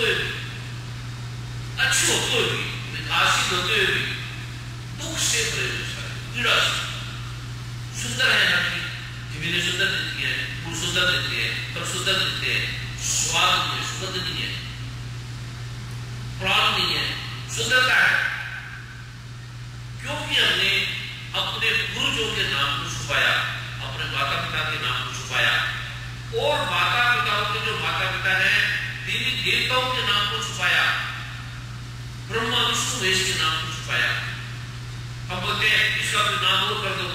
हुए भी, अच्छे होते हुए भी, विकासशील होते हुए भी दुख से भरे हुए, पीड़ा से। सुंदर है ना कि जमीनें सुंदर दिखती है, फूल सुंदर दिखते हैं, फल सुंदर दिखते हैं, स्वाद नहीं है, सुगंध नहीं है, प्राण नहीं है, सुंदरता है, क्योंकि हमने अपने पूर्वजों के नाम को छुपाया, अपने माता पिता के नाम को छुपाया, और माता पिताओं के जो माता पिता हैं देवी देवताओं के नाम को छुपाया, ब्रह्मा विष्णु महेश के नाम को छुपाया। हम बोलते हैं इसका कोई नाम और कर दो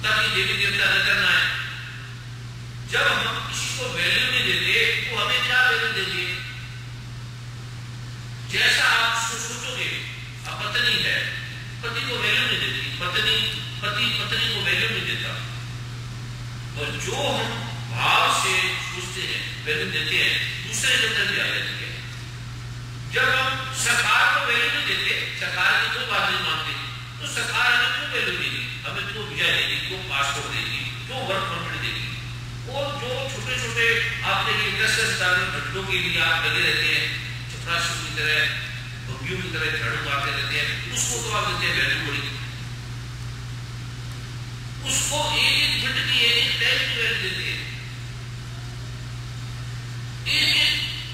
ताकि देवी देवता नजर ना आए। जब हम किसी को वैल्यू नहीं देते तो हमें क्या वैल्यू देंगे? जैसा आप सोचोगे, अब पत्नी है, पति को वैल्यू नहीं देती, पति पत्नी को वैल्यू नहीं देता, और जो हम भाव से सोचते हैं वैल्यू देते हैं, दूसरे के अंदर भी आ जाती है। जब हम सरकार को वैल्यू नहीं देते, सरकार की कोई बात नहीं मानते, तो सरकार हमें क्यों वैल्यू देगी, हमें क्यों वीजा देगी, क्यों पासपोर्ट देगी, क्यों वर्क परमिट देगी? और जो छोटे छोटे आपने इंडस्ट्रियल घटनों के लिए आप लगे रहते हैं, चपरासी की तरह, बग्गियों की तरह झाड़ू मारते रहते हैं, उसको तो आप देते हैं वैल्यू बड़ी, उसको एक एक मिनट की एक एक टाइम की वैल्यू देते हैं, एक एक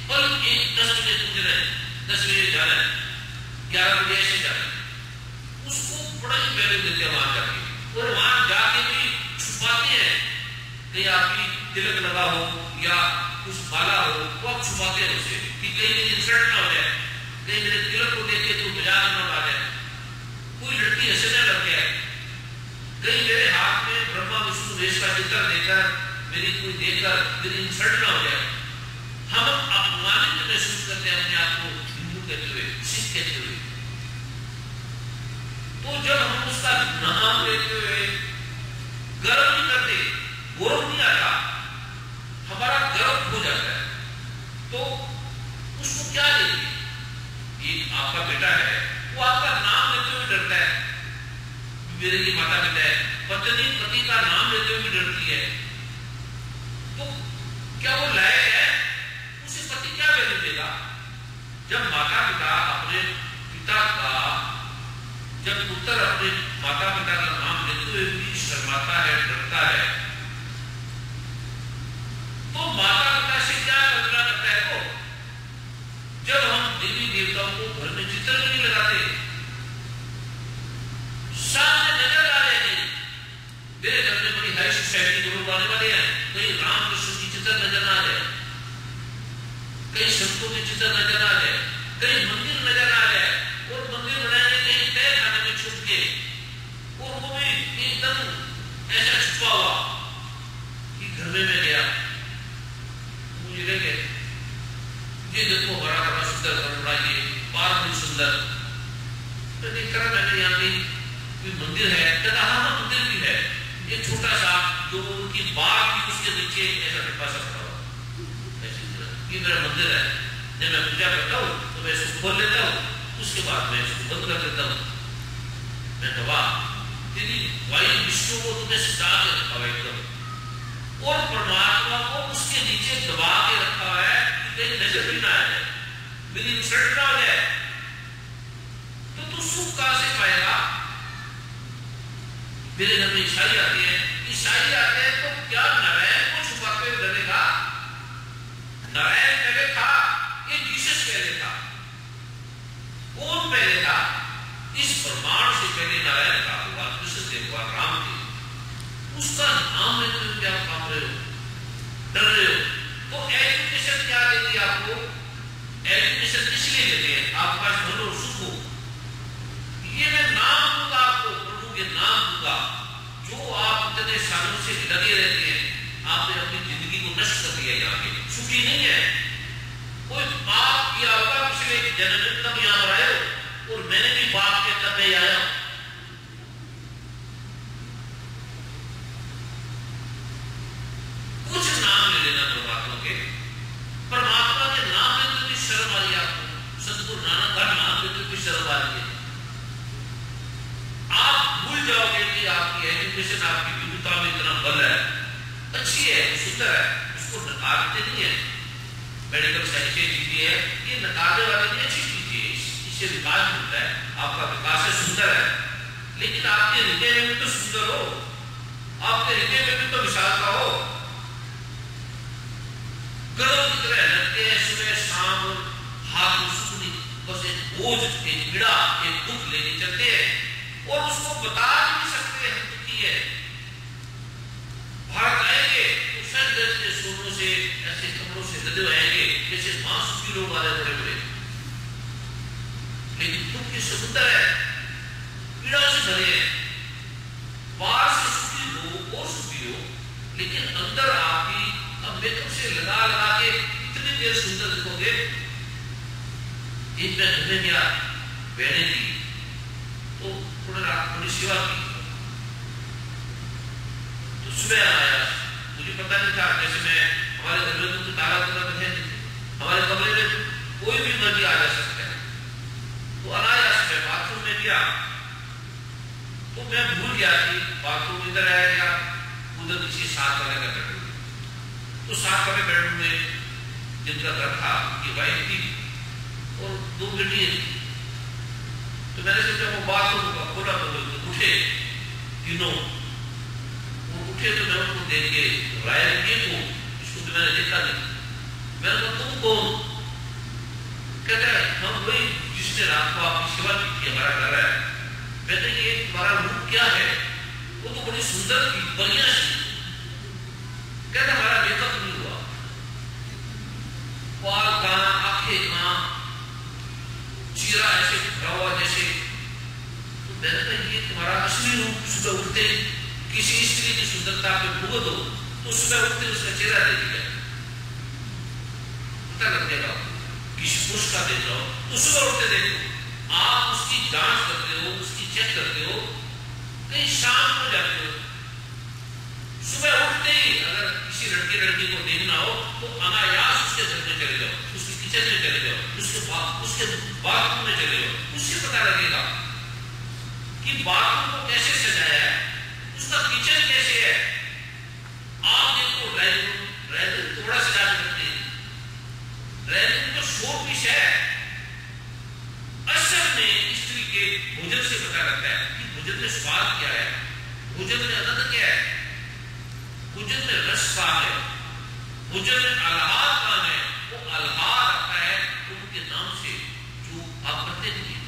पल, एक 10 बजे पूछ रहे हैं, 10 बजे जा रहे हैं, 11 बजे ऐसे जा रहे हैं, उसको बड़ा ही वैल्यू देते हैं वहां जाके। और वहां जाके भी छुपाते हैं, कहीं आपकी तिलक लगा हो या कुछ माला हो, वो आप छुपाते हैं उसे कि कहीं मेरी इंसल्ट ना हो जाए, कहीं मेरे तिलक को देख के तो मजाक ना उड़ा जाए, कोई लड़की हंसने लग जाए, कहीं मेरे हाथ में ब्रह्मा विष्णु महेश का चित्र देकर मेरी कोई देखकर मेरी इंसल्ट ना हो जाए। हम अपमानित महसूस करते हैं अपने आप को हिंदू कहते हुए, सिख कहते हुए। तो जब हम उसका नाम लेते हुए गर्व नहीं करते, गौरव नहीं आता, हमारा गर्व हो जाता है, तो उसको क्या देंगे? एक आपका बेटा है, वो आपका नाम लेते हुए डरता है, मेरे की माता पिता है, पत्नी पति का नाम लेते हुए भी डरती है, तो क्या वो लायक है? उसे पति क्या वैल्यू देगा? जब माता पिता अपने पिता का, जब पुत्र अपने माता पिता का नाम लेते हुए भी शर्माता है, डरता है, तो माता पिता से क्या कल्पना करता है वो? जब हम देवी देवताओं को घर में चित्र नहीं लगाते, सामने नजर आ रहे हैं, मेरे घर में बड़ी हाई सोसाइटी के लोग आने वाले हैं, कहीं रामकृष्ण की चित्र नजर आ जाए, कहीं संतों के चित्र नजर आ जाए, कहीं मंदिर नजर आ जाए, और मंदिर बनाने कहीं तय खाने में छुप के, और वो भी एकदम ऐसा छुपा हुआ कि घर में मैं गया, मुझे लगे ये देखो बड़ा बड़ा सुंदर कपड़ा, ये पार्क भी सुंदर, तो देखकर मैंने यहाँ कोई मंदिर है, कहता हाँ मंदिर भी है, ये छोटा सा जो उनकी बाग की उसके नीचे ऐसा डिब्बा सा पड़ा हुआ, ये मेरा मंदिर है, जब मैं पूजा करता हूँ तो मैं इसको खोल लेता हूँ, उसके बाद मैं इसको बंद कर देता हूँ। मैं दवा तेरी वायु विष्णु को तुमने सिता के रखा हुआ एकदम, और परमात्मा को उसके नीचे दबा के रखा है कि कहीं नजर भी ना आ जाए, मेरी इंसल्ट ना हो जाए, तो तू सुख कहां से पाएगा? मेरे घर में ईसाई आते हैं, ईसाई आते हैं तो क्या नारायण को छुपा के डरेगा? नारायण पहले था, ये जीसस पहले था, कौन पहले था? इस प्रमाण से पहले नारायण था, भगवान कृष्ण थे, भगवान राम थे, उसका नाम लेते हुए क्या काम रहे हो, डर रहे हो? तो एजुकेशन क्या देती है आपको? एजुकेशन इसलिए देते हैं आपके पास धन और सुख हो, ये मैं नाम दूंगा आपको, प्रभु के नाम दूंगा, जो आप इतने सालों से लगे रहते हैं, आपने अपनी जिंदगी को नष्ट कर दिया, यहाँ पे सुखी नहीं है, कोई पाप किया होगा पिछले जन्म में तब यहाँ पर आए हो, और मैंने भी पाप किया तब मैं आया हूं। कुछ नाम ले लेना परमात्मा के, परमात्मा के नाम में तो भी शर्म आ रही है आपको, सतगुरु नानक का नाम में तो भी शर्म आ रही है। आप भूल जाओगे कि आपकी एजुकेशन, आपकी विद्वता में इतना बल है, अच्छी है, सुंदर है, उसको नकारते नहीं है। मेडिकल साइंस की है, लेकिन आगे वाले की अच्छी चीज है, इससे विकास होता है, आपका विकास है, सुंदर है, लेकिन आपके हृदय में भी तो सुंदर हो, आपके हृदय में भी तो विशालता हो। गरुड़ की तरह लगते हैं सुबह शाम, हाथ में सुनी बस एक बोझ, एक पीड़ा, एक दुख लेके चलते हैं और उसको बता नहीं सकते हम दुखी है। भारत आएंगे तो सज के सोनों से, ऐसे कपड़ों से लदे आएंगे जैसे मांस की लोग आ रहे बड़े बड़े, लेकिन दुख के समुद्र है, पीड़ा से भरे हैं। बाहर से सुखी हो और सुखी हो, लेकिन अंदर आपकी मेकअप से लगा लगा के इतनी देर सुंदर दिखोगे। एक मैं घर गया, बहने थी तो थोड़ी सेवा की, तो सुबह आया, मुझे पता नहीं था, जैसे मैं हमारे घर में तो ताला तुला है, हमारे कमरे में कोई भी मर्जी आ जा सकता है, तो अनायास मैं बाथरूम में गया तो मैं भूल गया कि बाथरूम इधर है या उधर किसी साथ वाले का बेडरूम, तो साथ वाले बेडरूम में जिनका घर था कि वाइफ थी और 2 बेटियां थी, तो मैंने सोचा वो बाथरूम का खोला तो उठे तीनों, वो उठे तो मैं उनको देख के राय के को इसको तो मैंने देखा नहीं, मैंने कहा तुम कौन? कहता है हम वही जिसने रात को आपकी सेवा की थी, हमारा घर है। कहते ये तुम्हारा रूप क्या है? वो तो बड़ी सुंदर थी, बढ़िया सी। कहता हमारा मेकअप नहीं हुआ, बाल कहां, आंखें कहां, चेहरा ऐसे भरा हुआ जैसे, तो मैंने कहा ये तुम्हारा असली रूप। सुबह उठते किसी स्त्री की सुंदरता पे भुगत हो तो सुबह उठते उसका चेहरा देख लिया, पता लग जाएगा। किसी पुरुष का देख रहे हो तो सुबह उठते देखो, आप उसकी जांच करते हो, उसकी चेक करते हो, कहीं शाम को जाते हो, सुबह उठते ही अगर किसी लड़की को देखना हो तो अनायास उसके घर में चले जाओ, उसके किचन में चले जाओ, उसके बाथरूम में चले जाओ, उससे पता लगेगा कि बाथरूम को कैसे सजाया है, उसका किचन कैसे है। आप देखो ड्राइंग थोड़ा सजा के रखते हैं, ड्राइंग तो शो पीस है, असल में स्त्री के भोजन से पता लगता है कि भोजन में स्वाद क्या है, भोजन में आनंद क्या है, भोजन में रस कहां है, भोजन में आह्लाद कहां है। वो आह्लाद आता है उनके नाम से जो आप करते नहीं।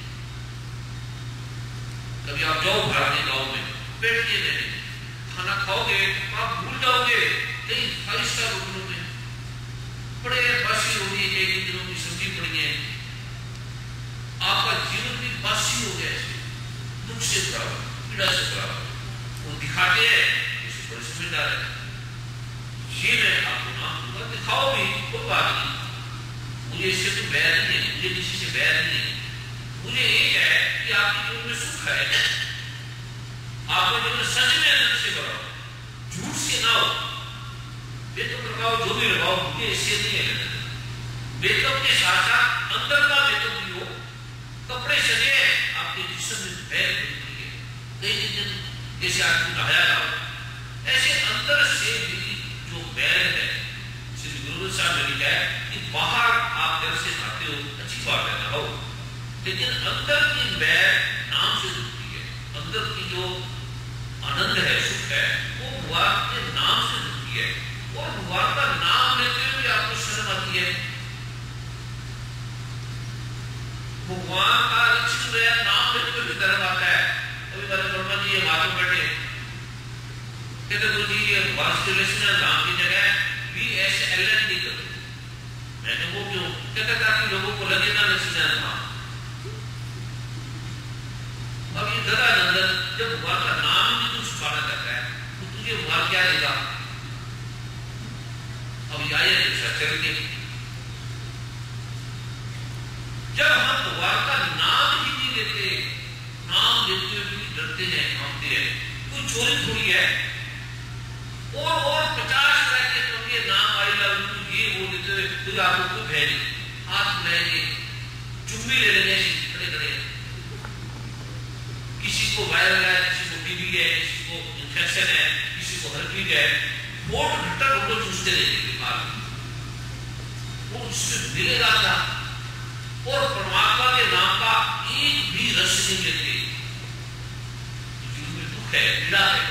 कभी आप जाओ भारतीय गांव में, बैठिए नहीं, खाना खाओगे तो आप भूल जाओगे कहीं 5 स्टार होटलों में बड़े बासी होगी, कई दिनों की सब्जी पड़ी है, आपका जीवन भी बासी हो गया, दुख से भरा, पीड़ा से भरा। वो दिखाते हैं बड़े समझदार है, ये मैं आपको नाम दूंगा, दिखाओ भी कोई बात नहीं, मुझे इससे तो बैर नहीं है, मुझे किसी से बैर नहीं है, मुझे ये है कि आपके जीवन में सुख है, आपके जीवन में सच में आनंद से भरो, झूठ से ना हो। मेकअप लगाओ, जो भी लगाओ, मुझे इससे नहीं है। मेकअप के साथ साथ अंदर का मेकअप भी हो, कपड़े सजे हैं, आपके जिस्म में बैर नहीं है, कई दिन जैसे आपको नहाया ना हो, ऐसे अंदर से भी जो बैर है, श्री गुरु साहब ने लिखा है कि बाहर आप जल से नहाते हो, अच्छी बात है, नहाओ, लेकिन अंदर की बैर नाम से जुड़ती है, अंदर की जो आनंद है, सुख है, वो भगवान के नाम से जुड़ती है, और भगवान का नाम लेते हुए भी आपको शर्म आती है। भगवान का लक्ष्य नाम लेते हुए भी धर्म आता है। अभी मेरे ब्रह्मा जी ये बातों बैठे कहते गुरु जी ये वास्तुलेशन नाम की जगह VSLND कर, मैंने वो क्यों? कहते ताकि लोगों को लगे ना लक्ष्मण नाम। अब ये गदा नंदन जब भगवान का नाम ही तू छुपाना चाहता है तो तुझे भगवान क्या देगा? अब आइए चल के जब हम भगवान का नाम ही नहीं लेते, नाम लेते हुए भी डरते हैं, कांपते हैं, कोई चोरी थोड़ी है, और 50 तरह के तो ये नाम आई लव यू ये वो देते हुए तो आपको कोई भय नहीं, हाथ मिलाएंगे, चुम्बी ले लेंगे खड़े खड़े, किसी को वायरल है, किसी को टीबी है, किसी को इन्फेक्शन है, किसी को हर्पीज है, वोट घट्टा फोटो चूसते रहेंगे, वो उससे मिलेगा क्या? और परमात्मा के नाम का एक भी रस नहीं लेते, जीवन में दुख है, पीड़ा है,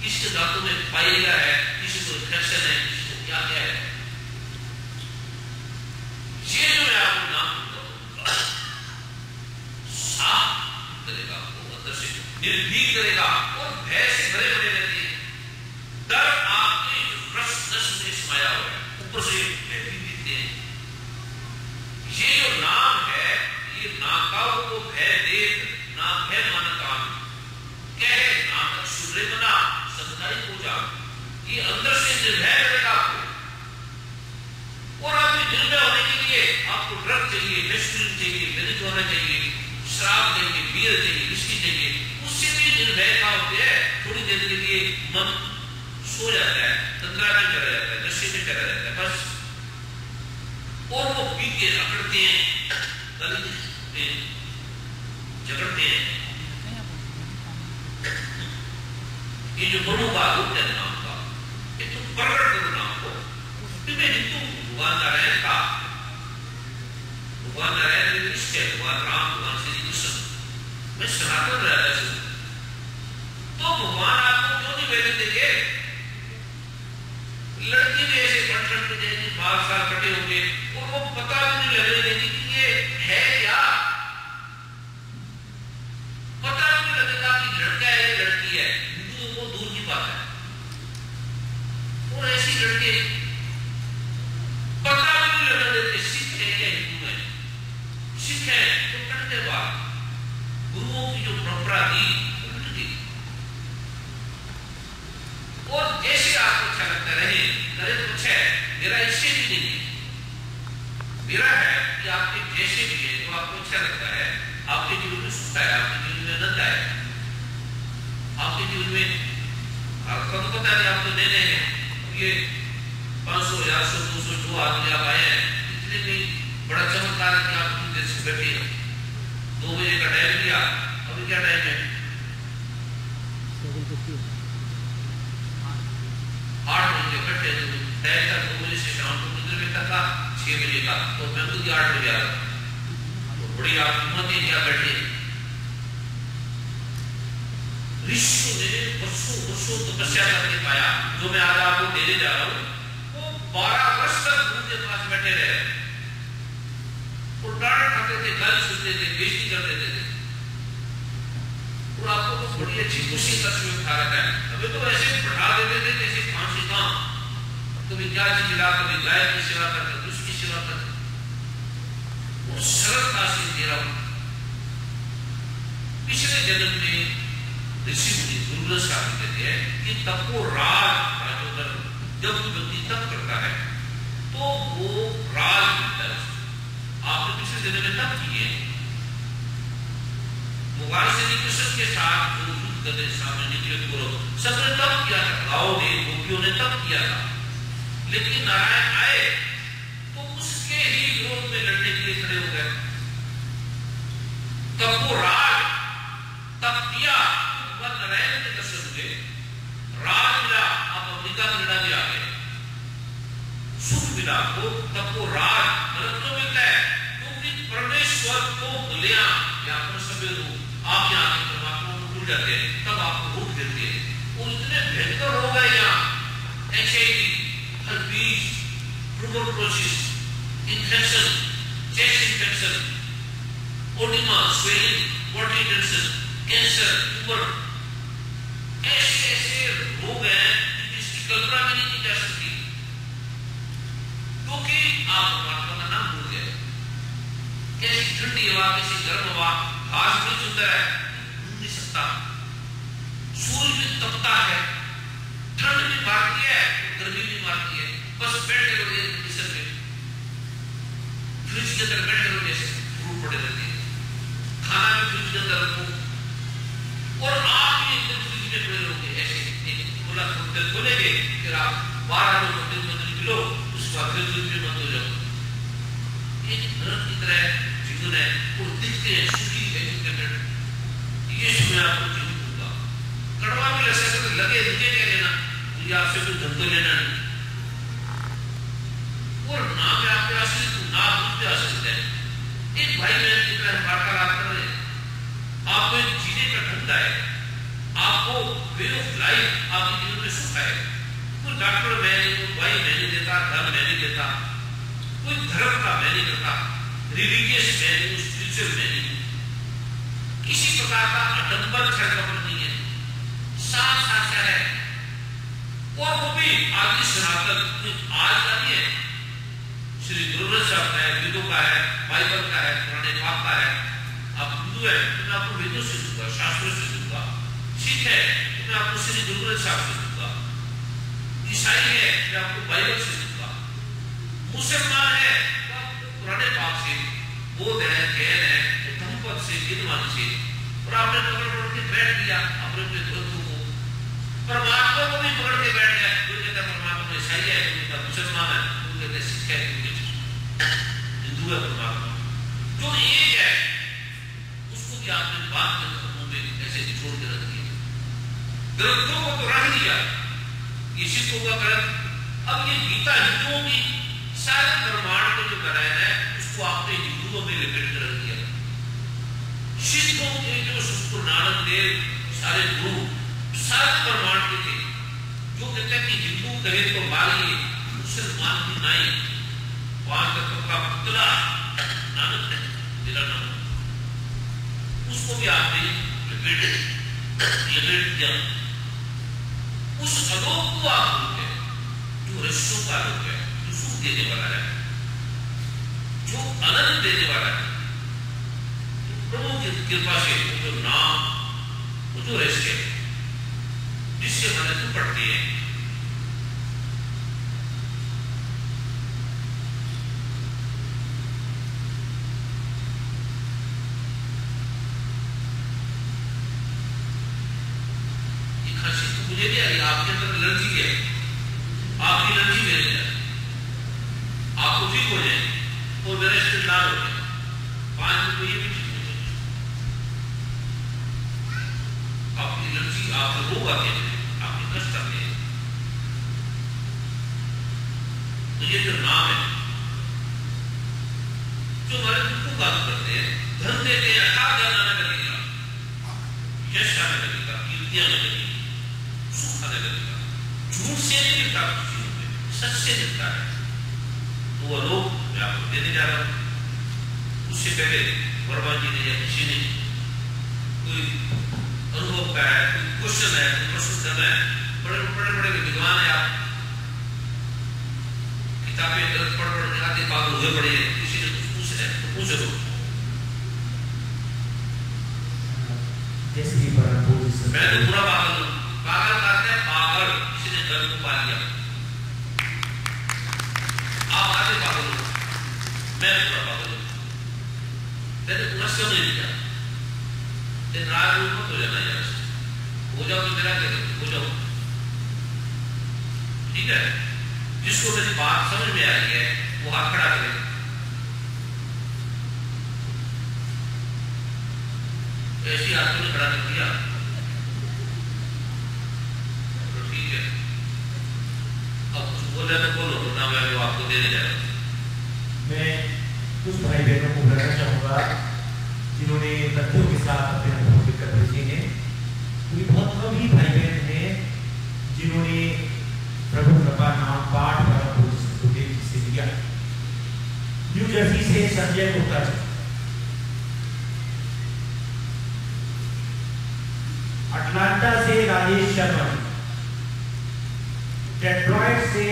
किसी के दांतों में फाइलिया है, किसी को इन्फेक्शन है, किसी को क्या क्या है। ये जो मैं आपको नाम दूंगा साफ करेगा, वो अंदर से निर्भीक करेगा और भय से भरे भरे रहते हैं। डर आपके रस रस में समाया हुआ है, ऊपर से भय भी देते हैं। ये जो नाम है, ये नाकाओं को भय दे, ना भय मन काम कहे, नानक सूर्य बना सदाई पूजा, ये अंदर से निर्भय करेगा आपको। और आपको निर्भय होने के लिए आपको ड्रग चाहिए, रेस्टोरेंट चाहिए, गरीब होना चाहिए, शराब चाहिए, बियर चाहिए, विस्की चाहिए, उससे भी निर्भयता होती है। थोड़ी देर के लिए मन सो जाता है, तंद्रा में चला जाता है, नशे में चला जाता है बस, और वो पी के अकड़ते हैं, गली में झगड़ते हैं। ये जो बड़ों का रूप है नाम का, ये तो प्रकट करो नाम को। मैं हिंदू भगवान नारायण का, भगवान नारायण के इष्ट है, भगवान राम, भगवान श्री कृष्ण, मैं सनातन रहता हूं, तो भगवान आपको क्यों नहीं वैल्यू देंगे? लड़की भी ऐसे पटखट में जाएगी, 12 साल कटे होंगे और वो पता भी नहीं लगने देगी कि ये है क्या, पता भी नहीं लगेगा कि लड़का है या लड़की है, हिंदुओं को दूर की बात है। और ऐसी लड़के पता भी नहीं लगने देते सिख है या हिंदू है। सिख है तो कटने बाद गुरुओं की जो परंपरा थी उलट गई, और जैसे आपको अच्छा लगता रहे करे तो अच्छा है, मेरा इससे भी नहीं है। मेरा है कि आपके जैसे भी है तो आपको अच्छा लगता है, आपके जीवन में सुख है, आपके जीवन में आनंद है, आपके जीवन में आपको तो पता नहीं, आप तो नए नए हैं, ये 500 100 200 जो आदमी आप आए हैं, इतने भी बड़ा चमत्कार है कि आप देर से बैठे हैं। 2 बजे का टाइम दिया, अभी क्या टाइम है? 8 बजे बैठे, टाइम था 2 बजे से शाम को मंदिर में तक 6 बजे का, तो मैं खुद 8 बजे आ रहा, तो बड़ी आप हिम्मत है क्या बैठे। ऋषियों ने वर्षों वर्षों तपस्या करके पाया, जो मैं आज आपको देने जा रहा हूं, वो 12 वर्ष तक गुरु के पास बैठे रहे और डांट खाते थे, गाली सुनते थे, बेइज्जती कर देते थे, और आपको तो बड़ी अच्छी खुशी तस्वीर उठा रखा है। अभी तो ऐसे बैठा देते थे जैसे फांसी का, कभी क्या चीज ला, कभी गाय की सेवा करते, कभी उसकी सेवा करते, वो सरलता से दे रहा हूं। पिछले जन्म में ऋषि मुनि दुर्लभ साबित कहते हैं कि तपो राज राजोदर, जब व्यक्ति तप करता है तो वो राज मिलता है। आपने पिछले जन्म में तप किए, भगवान श्री कृष्ण के साथ जो युद्ध करने सामने निकले कौरव, सबने तप किया था, गांव ने गोपियों ने तप किया था, लेकिन नारायण आए तो उसके ही विरोध में लड़ने के लिए खड़े हो गए। तपो राज, तप किया, नारायण के दर्शन हुए, राज मिला, आप अमेरिका कनाडा में आ गए, सुख मिला आपको, तब वो राज रत्न मिलता है, क्योंकि परमेश्वर को गलियां या सभी रूप आप यहाँ के परमात्मा को भूल जाते हैं, तब आपको रूप देते हैं। और इतने भयंकर रोग है यहाँ, HIV, herpes, tuberculosis, infection, chest infection, oedema, swelling, body tension, cancer, tuber, ऐसे ऐसे रोग हैं जिसकी कल्पना भी नहीं की जा सकती, क्योंकि आप परमात्मा का नाम भूल गए। कैसी ठंडी हवा, कैसी गर्म हवा, घास भी सुंदर है, घूम नहीं सकता, सूर्य भी तपता है, ठंड भी मारती है, गर्मी भी मारती है, बस बैठे रहो किचन में, फ्रिज के अंदर बैठे रहो, जैसे फ्रूट पड़े रहते हैं, खाना भी फ्रिज के अंदर रखो, और आप भी एकदम फ्रिज में पड़े रहोगे ऐसे, खुला खोलेंगे, फिर आप 12 लोग मिलो, उसके बाद फिर फ्रिज में बंद हो जाओ। एक नरक की तरह जीवन है, और दिखते हैं सुखी एजुकेटेड, ये मैं आपको जीवन दूंगा। कड़वा भी लग सकते, लगे मुझे क्या लेना, मुझे आपसे कोई धन तो लेना नहीं, और ना मैं आपके आश्रित हूं, ना आप मुझ पे आश्रित है, लाइफ आपके जीवन में सुख आएगा। कोई डॉक्टर मैं नहीं, कोई दवाई मैं नहीं देता, धर्म मैं नहीं देता, कोई धर्म का मैं नहीं करता, रिलीजियस मैं नहीं, स्पिरिचुअल मैं नहीं, किसी प्रकार का आडंबर छलकपट नहीं है, साफ साचा है। और वो भी आदि सनातन आज का नहीं है, श्री गुरु ग्रंथ साहब का है, वेदों का है, बाइबल का है, पुराने पाप का है। आप हिंदू है तो मैं आपको वेदों से दूंगा, शास्त्रों से दूंगा। सिख है तो मैं आपको श्री गुरु ग्रंथ साहब से दूंगा। ईसाई है मैं आपको बाइबल से दूंगा। मुसलमान है तो आपको पुराने पाप से, बौद्ध है, जैन है तो धम्मपद से, गिरवाणी से। और आपने पकड़ पकड़ के बैठ दिया अपने अपने ग्रंथों को, परमात्मा को भी पकड़ के बैठ गया। कोई कहता परमात्मा ईसाई है, कोई कहता मुसलमान है, कोई कहता सिख है, कोई कहता हिंदू है। परमात्मा जो एक है उसको भी आपने बात के धर्मों में ऐसे छोड़ के रख दिया। ग्रंथों को तो रख दिया, ये सिखों का ग्रंथ। अब ये गीता हिंदुओं की सारे ब्रह्मांड को जो कराया है उसको आपने हिंदुओं में लिपिट कर रख दिया। सिखों के जो संत नानक देव सारे गुरु सारे ब्रह्मांड के थे, जो कहते हैं कि हिंदू कहे तो बाली, मुसलमान की नाई, वहां तक का पुतला नानक है मेरा नाम, उसको भी आपने लिपिट दिया। उस अलोक को आप लोग है जो ऋषियों का लोक है, जो सुख देने वाला है, जो आनंद देने वाला है। प्रभु की कृपा से वो जो नाम, वो जो ऋषि है जिससे हमारे तुम पढ़ते हैं, ये खांसी तो मुझे भी आ रही, आपके अंदर एलर्जी है, आपकी एलर्जी मेरे अंदर, आपको ठीक हो जाए और मेरा इस्तेमाल हो जाए 5 दिन को ये भी ठीक हो जाए। आपकी एलर्जी, आपका रोग आते हैं, आपके कष्ट आते हैं। तो ये जो नाम है जो हमारे दुख को गाल करते हैं, धन देते हैं, अर्थात धन आने लगेगा, यश आने लगेगा, कीर्ति आने लगेगी, सुख आने लगेगा। झूठ से नहीं मिलता कुछ चीजों में, सच से मिलता है। तो वो लोग मैं आपको देने जा रहा हूं। उससे पहले वर्मा जी ने या किसी ने कोई अनुभव का है, कोई क्वेश्चन है, कोई प्रश्न करना है, बड़े विद्वान है, आप किताबें गलत पढ़ के आते पागल हुए पड़े हैं, किसी ने कुछ पूछ रहे तो पूछ लो। मैं तो पूरा पागल हूं, पागल कहते हैं पागल, किसी ने गर्भ को पा लिया, आप आगे पागल हो, मैं पूरा पागल हूं, मैंने पूरा समझ लिया। नाराज मत हो जाना यार, हो जाओ तो मेरा क्या करें, हो जाओ, ठीक है। जिसको मेरी बात समझ में आ रही है वो हाथ खड़ा करे। ऐसी हाथ में खड़ा कर दिया तो ठीक है। अब कुछ बोले तो बोलो, तो ना मैं वो आपको देने जा रहा हूं। मैं कुछ भाई बहनों को बुलाना चाहूंगा जिन्होंने तथ्यों के साथ अपने अनुभव व्यक्त भेजे हैं। कोई बहुत कम ही भाई बहन हैं जिन्होंने प्रभु कृपा नाम पाठ परम पूज्य से लिया। न्यू जर्सी से संजय गुप्ता जी, अटलांटा से राजेश शर्मा, डेट्रॉइट से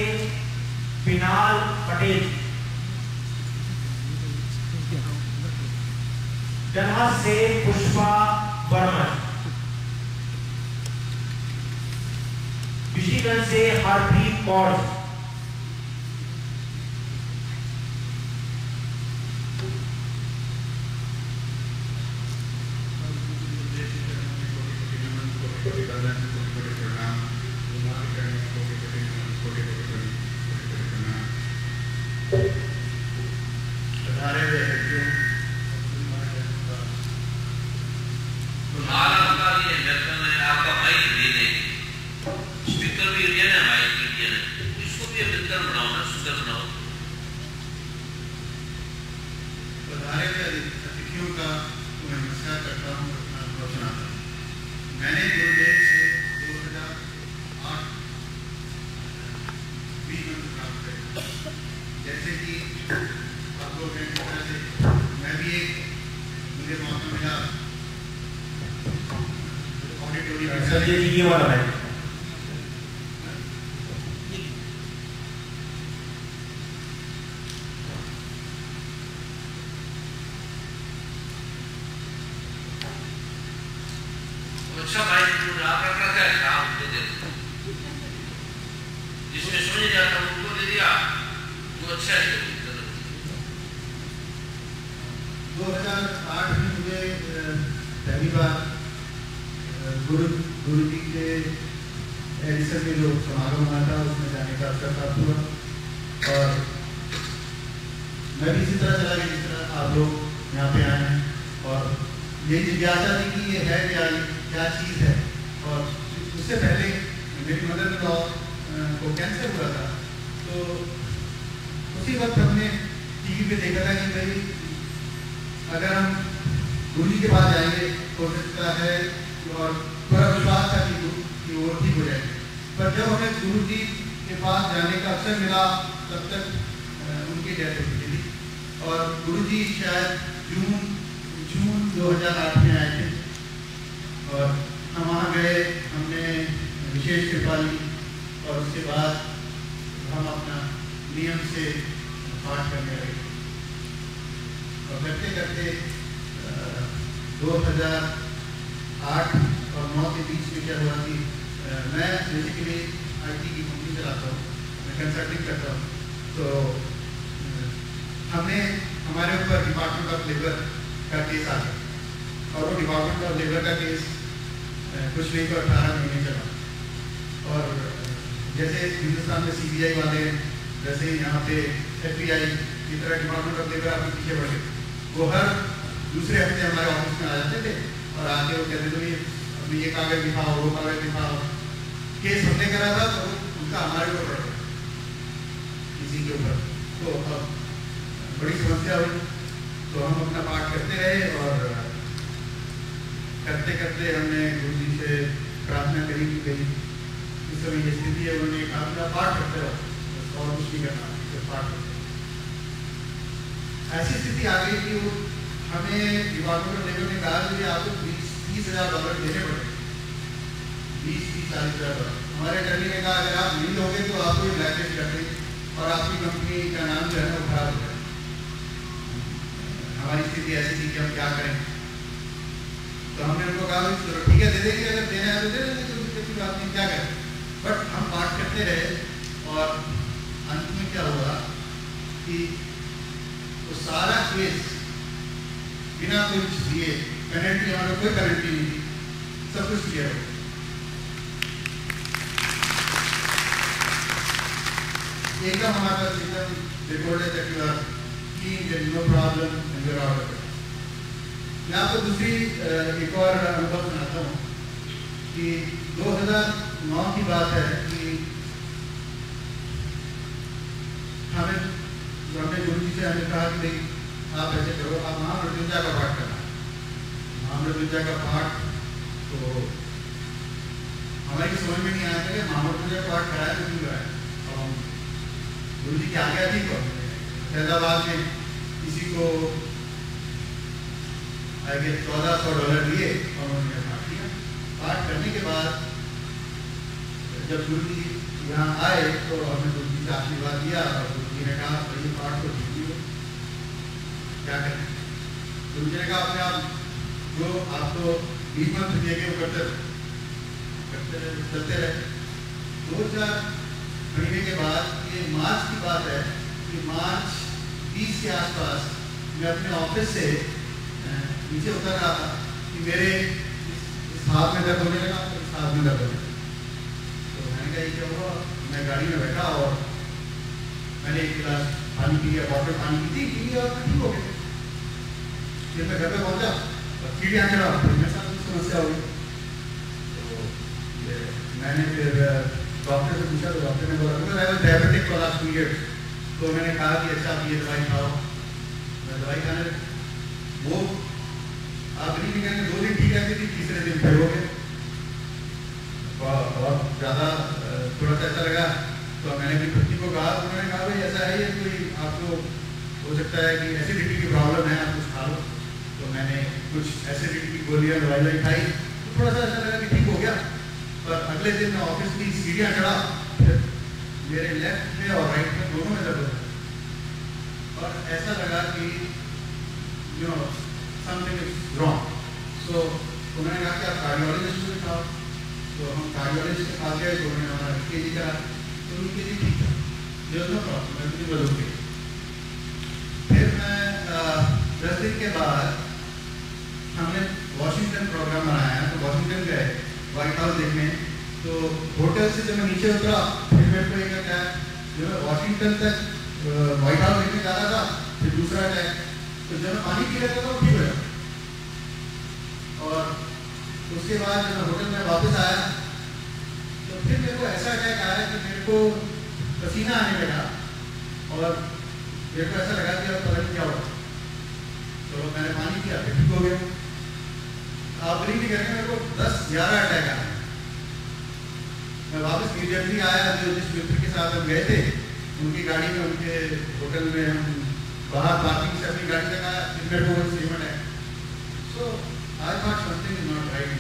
पिनाल पटेल, डलहौजी से पुष्पा बर्मन, मिशिगन से हरप्रीत कौर, मैंने गुरुदेव से मुझे मौका मिला ऑडिटोरियम सर ये वाला है अच्छा भाई तू रात का क्या काम दे दे जिसमें समझ जाता उनको दे दिया तो अच्छा है 2008 में मुझे पहली बार गुरु जी के एडिसन में जो समारोह हुआ था उसमें जाने का अवसर प्राप्त हुआ और मैं भी इसी तरह चला गया जिस तरह आप लोग यहाँ पे आए हैं और यही जिज्ञासा थी कि ये है क्या चीज़ है। और उससे पहले मेरी मदर इन लॉ को कैंसर हुआ था तो उसी वक्त हमने टीवी पे देखा था कि भाई अगर हम गुरु जी के पास जाएंगे हो सकता है और पूरा विश्वास था कि वो ठीक हो जाएंगे। पर जब हमें गुरु जी के पास जाने का अवसर मिला तब तक उनकी डेथ हो चुकी थी और गुरु जी शायद जून 2008 में आए थे और हम वहाँ गए, हमने विशेष कृपा ली और उसके बाद हम अपना नियम से पाठ करने लगे और करते करते 2008 और 9 के बीच में क्या हुआ कि मैं बेसिकली IT की कंपनी चलाता हूँ, मैं कंसल्टिंग करता हूँ। तो हमने हमारे ऊपर डिपार्टमेंट ऑफ लेबर का केस आ गया और वो डिपार्टमेंट ऑफ लेबर का केस कुछ नहीं तो 18 महीने चला और जैसे हिंदुस्तान में CBI वाले वैसे ही यहाँ पे FBI की तरह डिपार्टमेंट ऑफ लेबर आपके पीछे बढ़ गए। वो हर दूसरे हफ्ते हमारे ऑफिस में आ जाते थे और आके वो कहते थे अभी ये कागज दिखाओ वो कागज दिखाओ। केस हमने करा था तो उनका हमारे ऊपर पड़ गया किसी के ऊपर। तो अब बड़ी समस्या हुई तो हम अपना पाठ करते रहे और करते करते हमने गुरु जी से प्रार्थना करी कि गई इस समय ये स्थिति है। उन्होंने कहा पाठ करते रहो और कुछ नहीं करना सिर्फ पाठ करते। ऐसी स्थिति आ गई कि वो हमें डिपार्टमेंट ऑफ लेबर ने कहा कि आपको $20,000 देने पड़े, 20-30-40,000 $। हमारे अटर्नी ने कहा अगर आप नहीं दोगे तो आपको ब्लैकलिस्ट कर देंगे और आपकी कंपनी का नाम जो है ना वो खराब हो जाएगा। हमारी स्थिति ऐसी थी कि हम क्या करें। तो हमने उनको कहा चलो ठीक है दे देंगे, अगर देना है तो दे देंगे, तो किसी बात नहीं, क्या करें। बट हम पाठ करते रहे और अंत में क्या हुआ कि वो सारा केस बिना कुछ दिए, पेनल्टी हमारा कोई पेनल्टी नहीं थी, सब कुछ क्लियर हो। एकदम हमारा system recorded that you are clean, there is no problem and you are out of it. मैं आपको दूसरी एक और अनुभव सुनाता हूँ कि 2009 की बात है कि हमने गुरु जी से हमें कहा कि भाई आप ऐसे करो, आप महामृत्युंजय का पाठ करना। महामृत्युंजय का पाठ तो हमारी समझ में नहीं आया था कि महामृत्युंजय का पाठ कराया तो क्यों कराया। और हम गुरु जी की आज्ञा थी तो फैजाबाद में किसी को आगे $1,400 दिए और उन्होंने पाठ किया। पाठ करने के बाद जब गुरु जी यहाँ आए तो हमने गुरु जी से आशीर्वाद दिया और गुरु जी ने कहा ये पाठ तो ठीक हो, क्या करें। गुरु जी ने कहा अपने आप जो आपको 20 मंत्र दिए गए वो करते चलते रहे। 2-4 महीने के बाद ये मार्च की बात है कि मार्च 20 के आसपास मैं अपने ऑफिस से नीचे उतर रहा था कि मेरे इस हाथ में दर्द होने लगा, इस हाथ में दर्द होने लगा। तो मैंने कहा क्या हुआ। मैं गाड़ी में बैठा और मैंने एक गिलास पानी पी लिया, बॉटल पानी पी थी और ठीक हो गया। फिर मैं घर पे पहुंचा और सीढ़ियाँ चढ़ा, मेरे साथ कुछ समस्या हो गई। तो मैंने फिर डॉक्टर से पूछा तो डॉक्टर ने बोला because I was diabetic for last 2 years। तो उन्होंने कहा कि अच्छा आप ये दवाई खाओ। मैं दवाई खाने वो आप नहीं कहेंगे 2 दिन ठीक रहती थी, तीसरे दिन फिर हो गए बहुत ज़्यादा थोड़ा सा ऐसा लगा। तो मैंने अपनी पत्नी को कहा, उन्होंने कहा भाई ऐसा है ये कोई आपको हो सकता है कि एसिडिटी की प्रॉब्लम है, आप कुछ खा लो। तो मैंने कुछ एसिडिटी की गोलियां दवाई खाई, तो थोड़ा सा ऐसा लगा कि ठीक हो गया। पर अगले दिन मैं ऑफिस की सीढ़ियाँ चढ़ा, फिर मेरे लेफ्ट में और राइट में दोनों में दर्द था और ऐसा लगा कि you know something is wrong. So उन्होंने कहा कि आप कार्डियोलॉजिस्ट को दिखाओ। तो हम कार्डियोलॉजिस्ट के पास गए, तो उन्होंने हमारा EKG करा, तो EKG ठीक था, नो प्रॉब्लम, मैं बदल गई। फिर मैं 10 दिन के बाद हमने वॉशिंगटन प्रोग्राम बनाया, तो वॉशिंगटन गए व्हाइट हाउस देखने। तो होटल से जब मैं नीचे उतरा, फिर मेरे को एक क्या जो मैं वॉशिंगटन तक व्हाइट हाउस देखने जा रहा था, फिर दूसरा अटैक। तो जब मैं पानी पी रहा था तो ठीक हो गया, और उसके बाद जब मैं होटल में वापस आया तो फिर मेरे को ऐसा अटैक आया कि मेरे को पसीना आने लगा और मेरे को ऐसा लगा कि अब पता नहीं क्या होगा। तो मैंने पानी पिया, फिर ठीक हो गया। आप बिलीव नहीं करेंगे, मेरे को 10-11 अटैक आया। मैं वापस न्यू जर्सी आया, जो जिस मित्र के साथ हम गए थे उनकी गाड़ी में, उनके होटल में हम बाहर पार्किंग से अपनी गाड़ी लगाया, फिर मेरे को वही same attack. So I thought something is not right.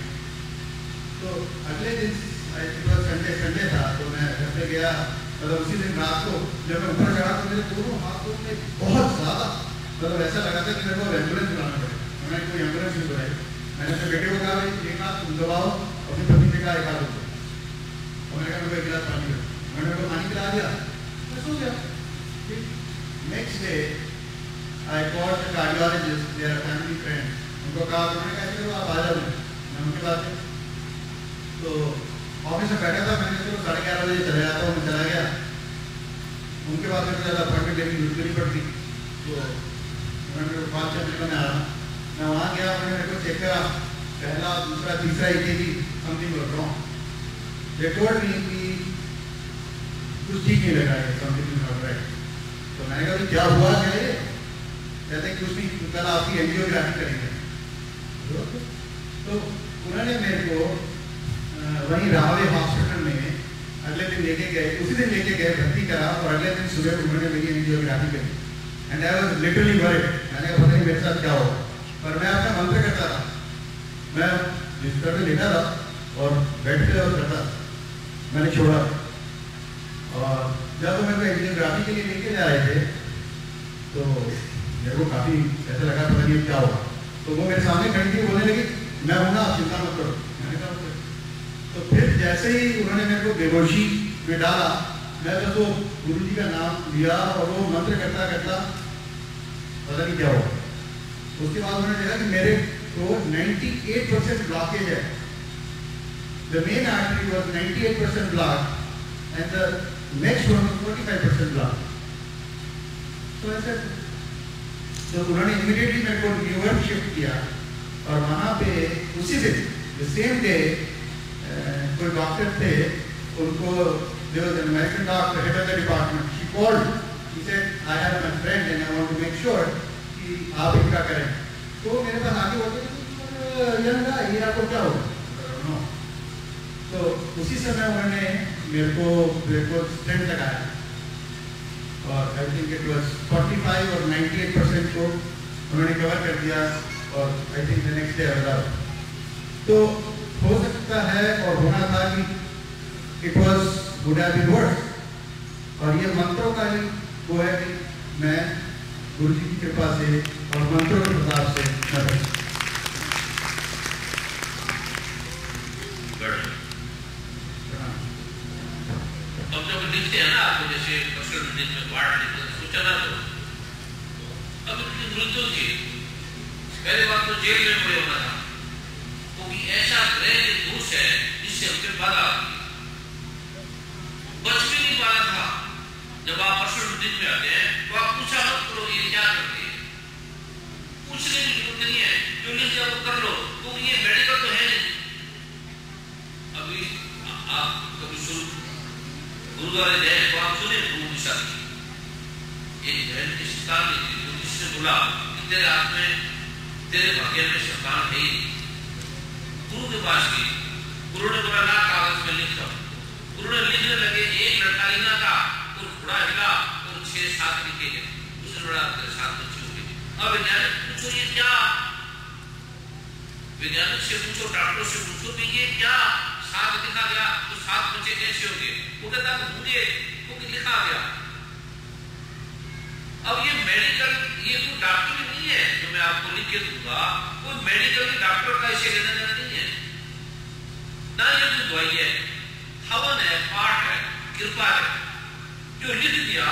तो अगले दिन संडे था, तो मैं घर पे गया, मतलब उसी दिन रात को जब मैं ऊपर चढ़ा तो मेरे दोनों हाथों में बहुत ज़्यादा, मतलब ऐसा लगा था कि मेरे को एम्बुलेंस बुलाना पड़ेगा। मैंने कोई एम्बुलेंस नहीं बुलाई। मैंने अपने बेटे को कहा भाई एक हाथ तुम दबाओ, और फिर पत्नी ने कहा एक हाथ दो, और मैंने कहा मेरे को एक गिलास पानी दो। मैंने मेरे को पानी पिला दिया, मैं सो गया। Next day I called the cardiologist, their family friend, उनको कहा, उन्होंने कहा चलो आप आ जाओ। मैं उनके पास तो ऑफिस में बैठा था, मैंने चलो 11:30 बजे चला जाता हूँ, मैं चला गया। उनके बाद मेरे को ज़्यादा अपॉइंटमेंट लेनी जरूरी पड़ती, तो उन्होंने मेरे को 5-6 मिनट में आना। मैं वहाँ गया, उन्होंने मेरे को चेक करा, पहला दूसरा तीसरा EKG, something was wrong. They told me कि कुछ ठीक नहीं लगा है, समथिंग इज नॉट राइट। तो मैंने कहा क्या हुआ क्या ये? कहते हैं कुछ नहीं, कल आपकी एंजियोग्राफी करेंगे। तो उन्होंने मेरे को वहीं राहवे हॉस्पिटल में अगले दिन लेके गए, उसी दिन लेके गए, भर्ती करा, और अगले दिन सुबह उन्होंने मेरी एंजियोग्राफी करी। And I was literally worried. मैंने कहा पता नहीं मेरे साथ क्या हो, पर मैं अपना मंत्र करता था। मैं बिस्तर पे लेटा था और बेड पे और करता, मैंने छोड़ा। और जब वो मेरे को एंजियोग्राफी के लिए लेके जा रहे थे तो मेरे को काफ़ी ऐसा लगा पता नहीं क्या होगा। तो वो मेरे सामने खड़ी थी, बोलने लगी मैं हूँ ना, आप चिंता मत करो। मैंने कहा तो फिर जैसे ही उन्होंने मेरे को बेहोशी में डाला, मैं तो गुरु जी का नाम लिया और वो मंत्र करता करता पता नहीं क्या हुआ। उसके बाद उन्होंने देखा कि मेरे को 98% ब्लॉकेज है। The main artery was 98% blocked and the next one was 45% blocked. So I said, तो उन्होंने इमीडिएटली मेरे को न्यूयॉर्क शिफ्ट किया, और वहाँ पे उसी दिन the same day कोई डॉक्टर थे, उनको there was an American doctor, head of the department. She called. She said, I have my friend and I want to make sure कि आप इनका करें। तो मेरे पास आगे बोलते ये आपको क्या होगा? तो उसी समय उन्होंने मेरे को स्टेंट लगाया, और आई थिंक इट वाज 45 और 98% को उन्होंने कवर कर दिया, और I think the next day I was out. तो हो सकता है और होना था कि it was would have been worse, और ये मंत्रों का ही वो है कि मैं गुरु जी की कृपा से और मंत्रों के प्रताप से मैं अब जब लिखते हैं ना आपको, जैसे पर्सनल में पार्ट लिखते हैं, सोचा ना तो अब उनकी मृत्यु थी, पहले बात तो जेल में पड़े होना था, क्योंकि ऐसा ग्रह दोष है जिससे हमसे बाधा बच भी नहीं पा रहा था। जब आप पर्सनल में आते हैं तो आप पूछा मत करो ये क्या करते हैं, पूछने की जरूरत नहीं है, जो लिख दिया वो कर लो, क्योंकि ये मेडिकल तो है नहीं। अभी आप कभी गुरुद्वारे गए तो आप सुने गुरु की शादी, एक बहन के स्थान जिससे बोला कि तेरे हाथ में, तेरे भाग्य में संतान है ही। गुरु के पास गई, गुरु ने बोला ना कागज में लिख दो। गुरु ने लिखने लगे, एक लड़का लिखना था, और घोड़ा हिला और 6-7 लिखे गए, उसने बड़ा 7 बच्चे हो गए। अब पूछो ये क्या वैज्ञानिक से पूछो, डॉक्टर से पूछो कि ये क्या 7 लिखा गया तो 7 बच्चे कैसे होंगे? वो कहता है होंगे क्योंकि लिखा गया। अब ये मेडिकल, ये कोई डॉक्टर नहीं है जो मैं आपको लिख के दूंगा, कोई मेडिकल के डॉक्टर का इसे लेना देना नहीं है ना, ये कोई दवाई है, हवन है, पाठ है, कृपा है। जो लिख दिया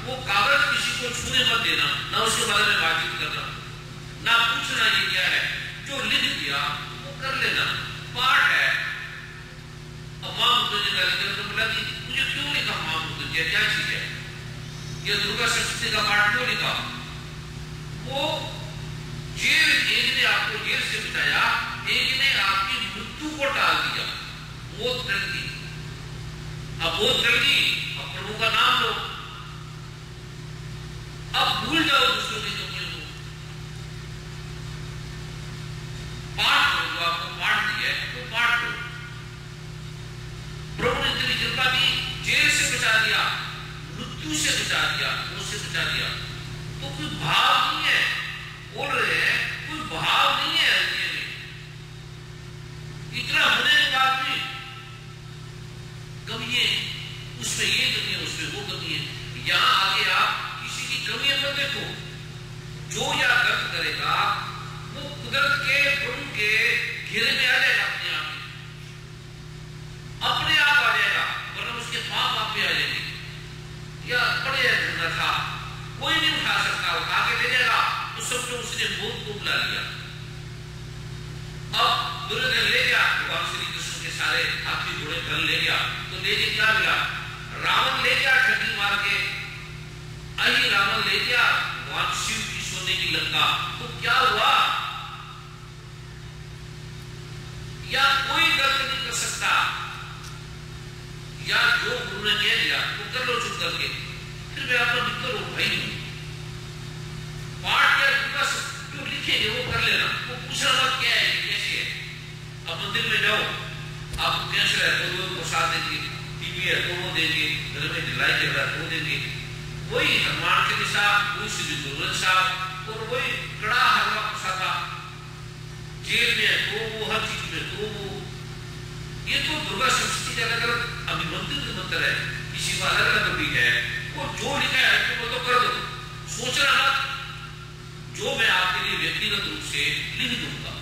वो कागज किसी को छूने मत देना, ना उसके बारे में बातचीत करना, ना पूछना ये क्या है। जो लिख दिया वो कर लेना, पाठ है। अब मां मृत्युंजय का तो बोला कि मुझे क्यों लिखा मां मृत्युंजय, क्या चीज है ये? दुर्गा सप्तशती का पाठ क्यों लिखा? वो जेल, एक ने आपको जेल से बचाया, एक ने आपकी मृत्यु को टाल दिया, मौत टल गई। अब मौत टल गई, अब प्रभु का नाम लो, अब भूल जाओ दूसरों की कमियों को, पाठ करो। जो आपको पाठ दिया है वो पाठ करो। प्रभु ने तेरी कृपा की, जेल से बचा दिया, मृत्यु से बचा दिया, उससे बचा दिया, तो कोई भाव नहीं है, बोल रहे हैं कोई भाव नहीं है हृदय में। इतना होने के बाद भी कमी है, उसमें ये कमी है, उसमें वो कमी है। यहां आगे आप किसी की कमी मत देखो, जो या गलत करेगा वो कुदरत के, प्रभु के घेरे में आ जाएगा, अपने आप आ जाएगा, वरना उसके पाप आप पे आ जाएंगे। या बड़े धंधा था, कोई नहीं उठा सकता, उठा के ले जाएगा, तो सबने उसने बहुत को बुला लिया। अब दुर्योधन ले गया भगवान श्री कृष्ण के सारे हाथी घोड़े घर ले गया, तो ले के क्या मिला? रावण ले गया ठगी मार के, आई रावण ले गया भगवान शिव की सोने की लंका, तो क्या हुआ? या कोई गलती नहीं कर सकता, या जो गुरु ने कह दिया वो कर लो चुप करके, फिर मैं आपका मित्र हूं भाई हूं। पाठ क्या जो लिखेंगे वो कर लेना, वो पूछना मत क्या है कैसे है। अब मंदिर में जाओ, आपको कैंसर है तो वो प्रसाद देंगे, टीबी है तो वो देंगे, घर में ढिलाई चल रहा है तो वो देंगे, वही हनुमान के साहब, वही श्री गुरुनाथ साहब, और वही कड़ा हलवा प्रसाद। जेल में है तो वो, हर चीज में तो वो। ये तो दुर्गा सप्तशती का अलग अलग अभिमंत्रित मंत्र है, किसी का अलग अलग भी है, वो जो लिखा है वो तो कर दो, सोचना मत। जो मैं आपके लिए व्यक्तिगत रूप से लिख दूंगा,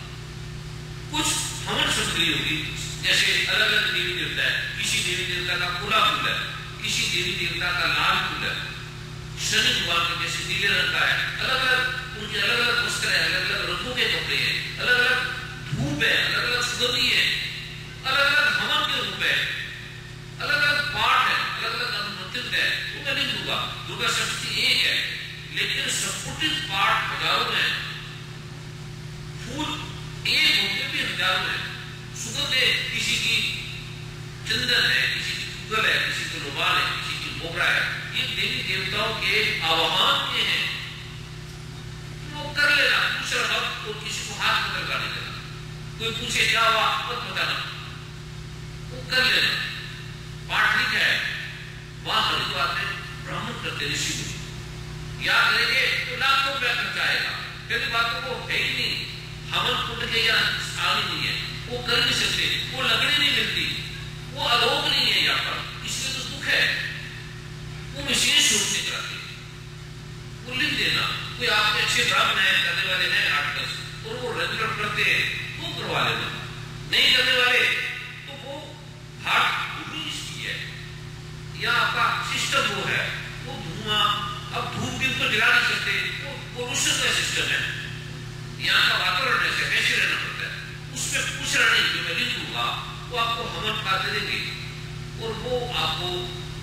कुछ हवन सामग्री होगी, जैसे अलग अलग देवी देवता है, किसी देवी देवता का खुला फूल है, किसी देवी देवता का लाल फूल है, शनि भगवान का जैसे नीले रंग का है, अलग अलग उनके अलग अलग वस्त्र है, अलग अलग रंगों के कपड़े हैं, अलग अलग धूप है, अलग अलग सुगंधी है, अलग अलग हवन के रूप है, अलग अलग पाठ है, अलग अलग अनुमंत्रित है, वो मैं लिख दूंगा। दुर्गा सप्तशती एक है, लेकिन संपुटित पाठ हजारों हैं, फूल एक होते भी हजारों हैं, सुगंध है, किसी की चंदन है, किसी की गूगल है, किसी की रुमाल है, किसी की मोगरा है, ये देवी देवताओं के आवाहन के हैं। वो कर लेना, दूसरा शब्द तो किसी को हाथ में लगा नहीं देना, कोई पूछे क्या हुआ मत बताना, वो कर लेना। पाठ लिखा है, वहां हरिद्वार में ब्राह्मण करते ऋषि को याद करेंगे तो लाखों रुपया खर्चा आएगा। पहली बात तो वो है ही नहीं, हवन कुंड के या स्थान ही नहीं है, वो कर नहीं सकते, वो लकड़ी नहीं मिलती, वो अलोक नहीं है यहाँ पर, इसलिए तो दुख है। वो विशेष रूप से कराते, वो लिख देना। कोई आपके अच्छे ब्राह्मण है, करने वाले हैं 8-10, और वो रेगुलर करते हैं तो करवा लेना, नहीं करने वाले तो वो हाथ इसकी है, या आपका सिस्टम वो है, वो धुआं, अब धूप दिन तो जला नहीं सकते, वो पोल्यूशन का सिस्टम है, यहाँ का वातावरण ऐसे कैसे रहना पड़ता है, उसमें पूछना नहीं। जो मैं लिख दूंगा वो आपको हवन का दे देंगे, और वो आपको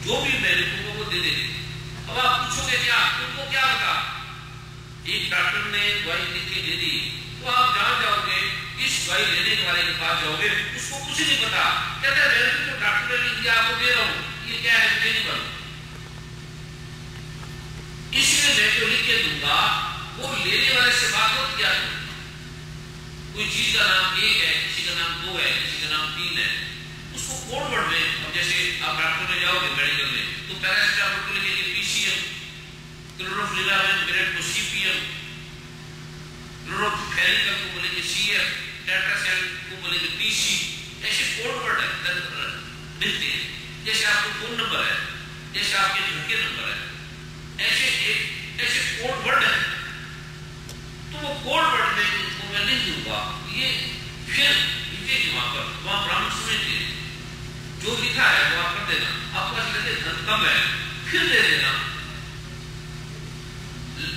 जो भी मैं लिखूंगा वो दे देंगे। अब आप पूछोगे क्या, तुमको क्या बता? एक डॉक्टर ने दवाई लिख के दे दी, तो आप जान जाओगे, इस दवाई लेने वाले के पास जाओगे, उसको कुछ नहीं पता, कहता है मैंने तो डॉक्टर ने लिख दिया आपको दे रहा हूं, ये क्या है मुझे नहीं मालूम। इसलिए मैं जो लिख के दूंगा वो लेने वाले से बात मत किया करो। कोई चीज का नाम 1 है, किसी का नाम 2 है, किसी का नाम 3 है, उसको कोड वर्ड में, अब जैसे आप डॉक्टर में जाओगे मेडिकल में, तो पैरासिटामोल को लिखेंगे पीसीएम, क्लोरोफेनिरामिन ग्रेड को सीपीएम, क्लोरोफेनिकल को बोलेंगे सीएफ, टेट्रासेल को बोलेंगे पीसी, ऐसे कोड वर्ड है मिलते हैं। जैसे आपको फोन नंबर है, जैसे आपके घर के नंबर है, ऐसे कोड वर्ड है। तो वो कोड वर्ड में उनको मैं लिख दूंगा, ये फिर लिखेगी वहां ब्राह्मण समझिए जो लिखा है वो आप कर देना। आपको ऐसा लगे धन कम है फिर दे देना,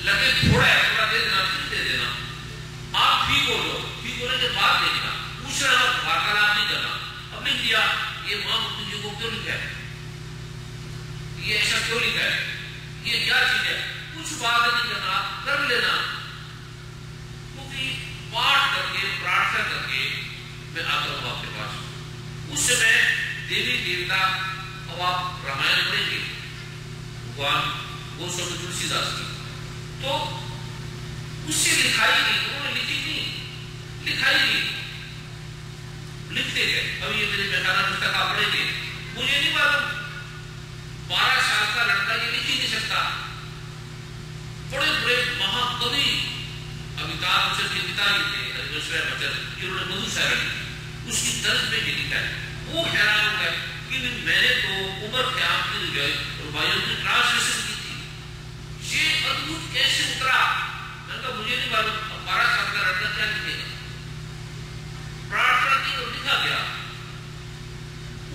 लगे थोड़ा है थोड़ा दे देना, फिर दे देना। आप फी बोलो, फी बोलने के बाद देखना, पूछना मत, वार्तालाप नहीं करना। अब लिख दिया, ये महामूर्ति जी को क्यों लिखा है, ये ऐसा क्यों लिखा है, ये क्या चीज है, कुछ बात नहीं करना, कर लेना। क्योंकि पाठ करके प्रार्थना करके मैं आता हूं आपके पास। उस समय देवी देवता, अब आप रामायण पढ़ेंगे भगवान गोस्वामी तुलसीदास की, तो उससे लिखाई नहीं, उन्होंने लिखी नहीं, लिखाई नहीं, लिखते गए। अब ये मेरे बेचारा पुस्तक आप पढ़ेंगे, मुझे नहीं मालूम 12 साल का लड़का ये लिख ही नहीं सकता। बड़े बड़े महाकवि अमिताभ बच्चन के पिताजी थे हरिवंशराय बच्चन, जिन्होंने मधुसारणी उसकी तर्ज में ये लिखा है। वो हैरान हो गए कि मैंने तो उम्र के आखिर गए और भाइयों की ट्रांसलेशन की थी, ये अद्भुत कैसे उतरा। मैंने कहा मुझे नहीं मालूम, 12 साल का लड़का क्या लिखेगा। प्रार्थना की और लिखा गया।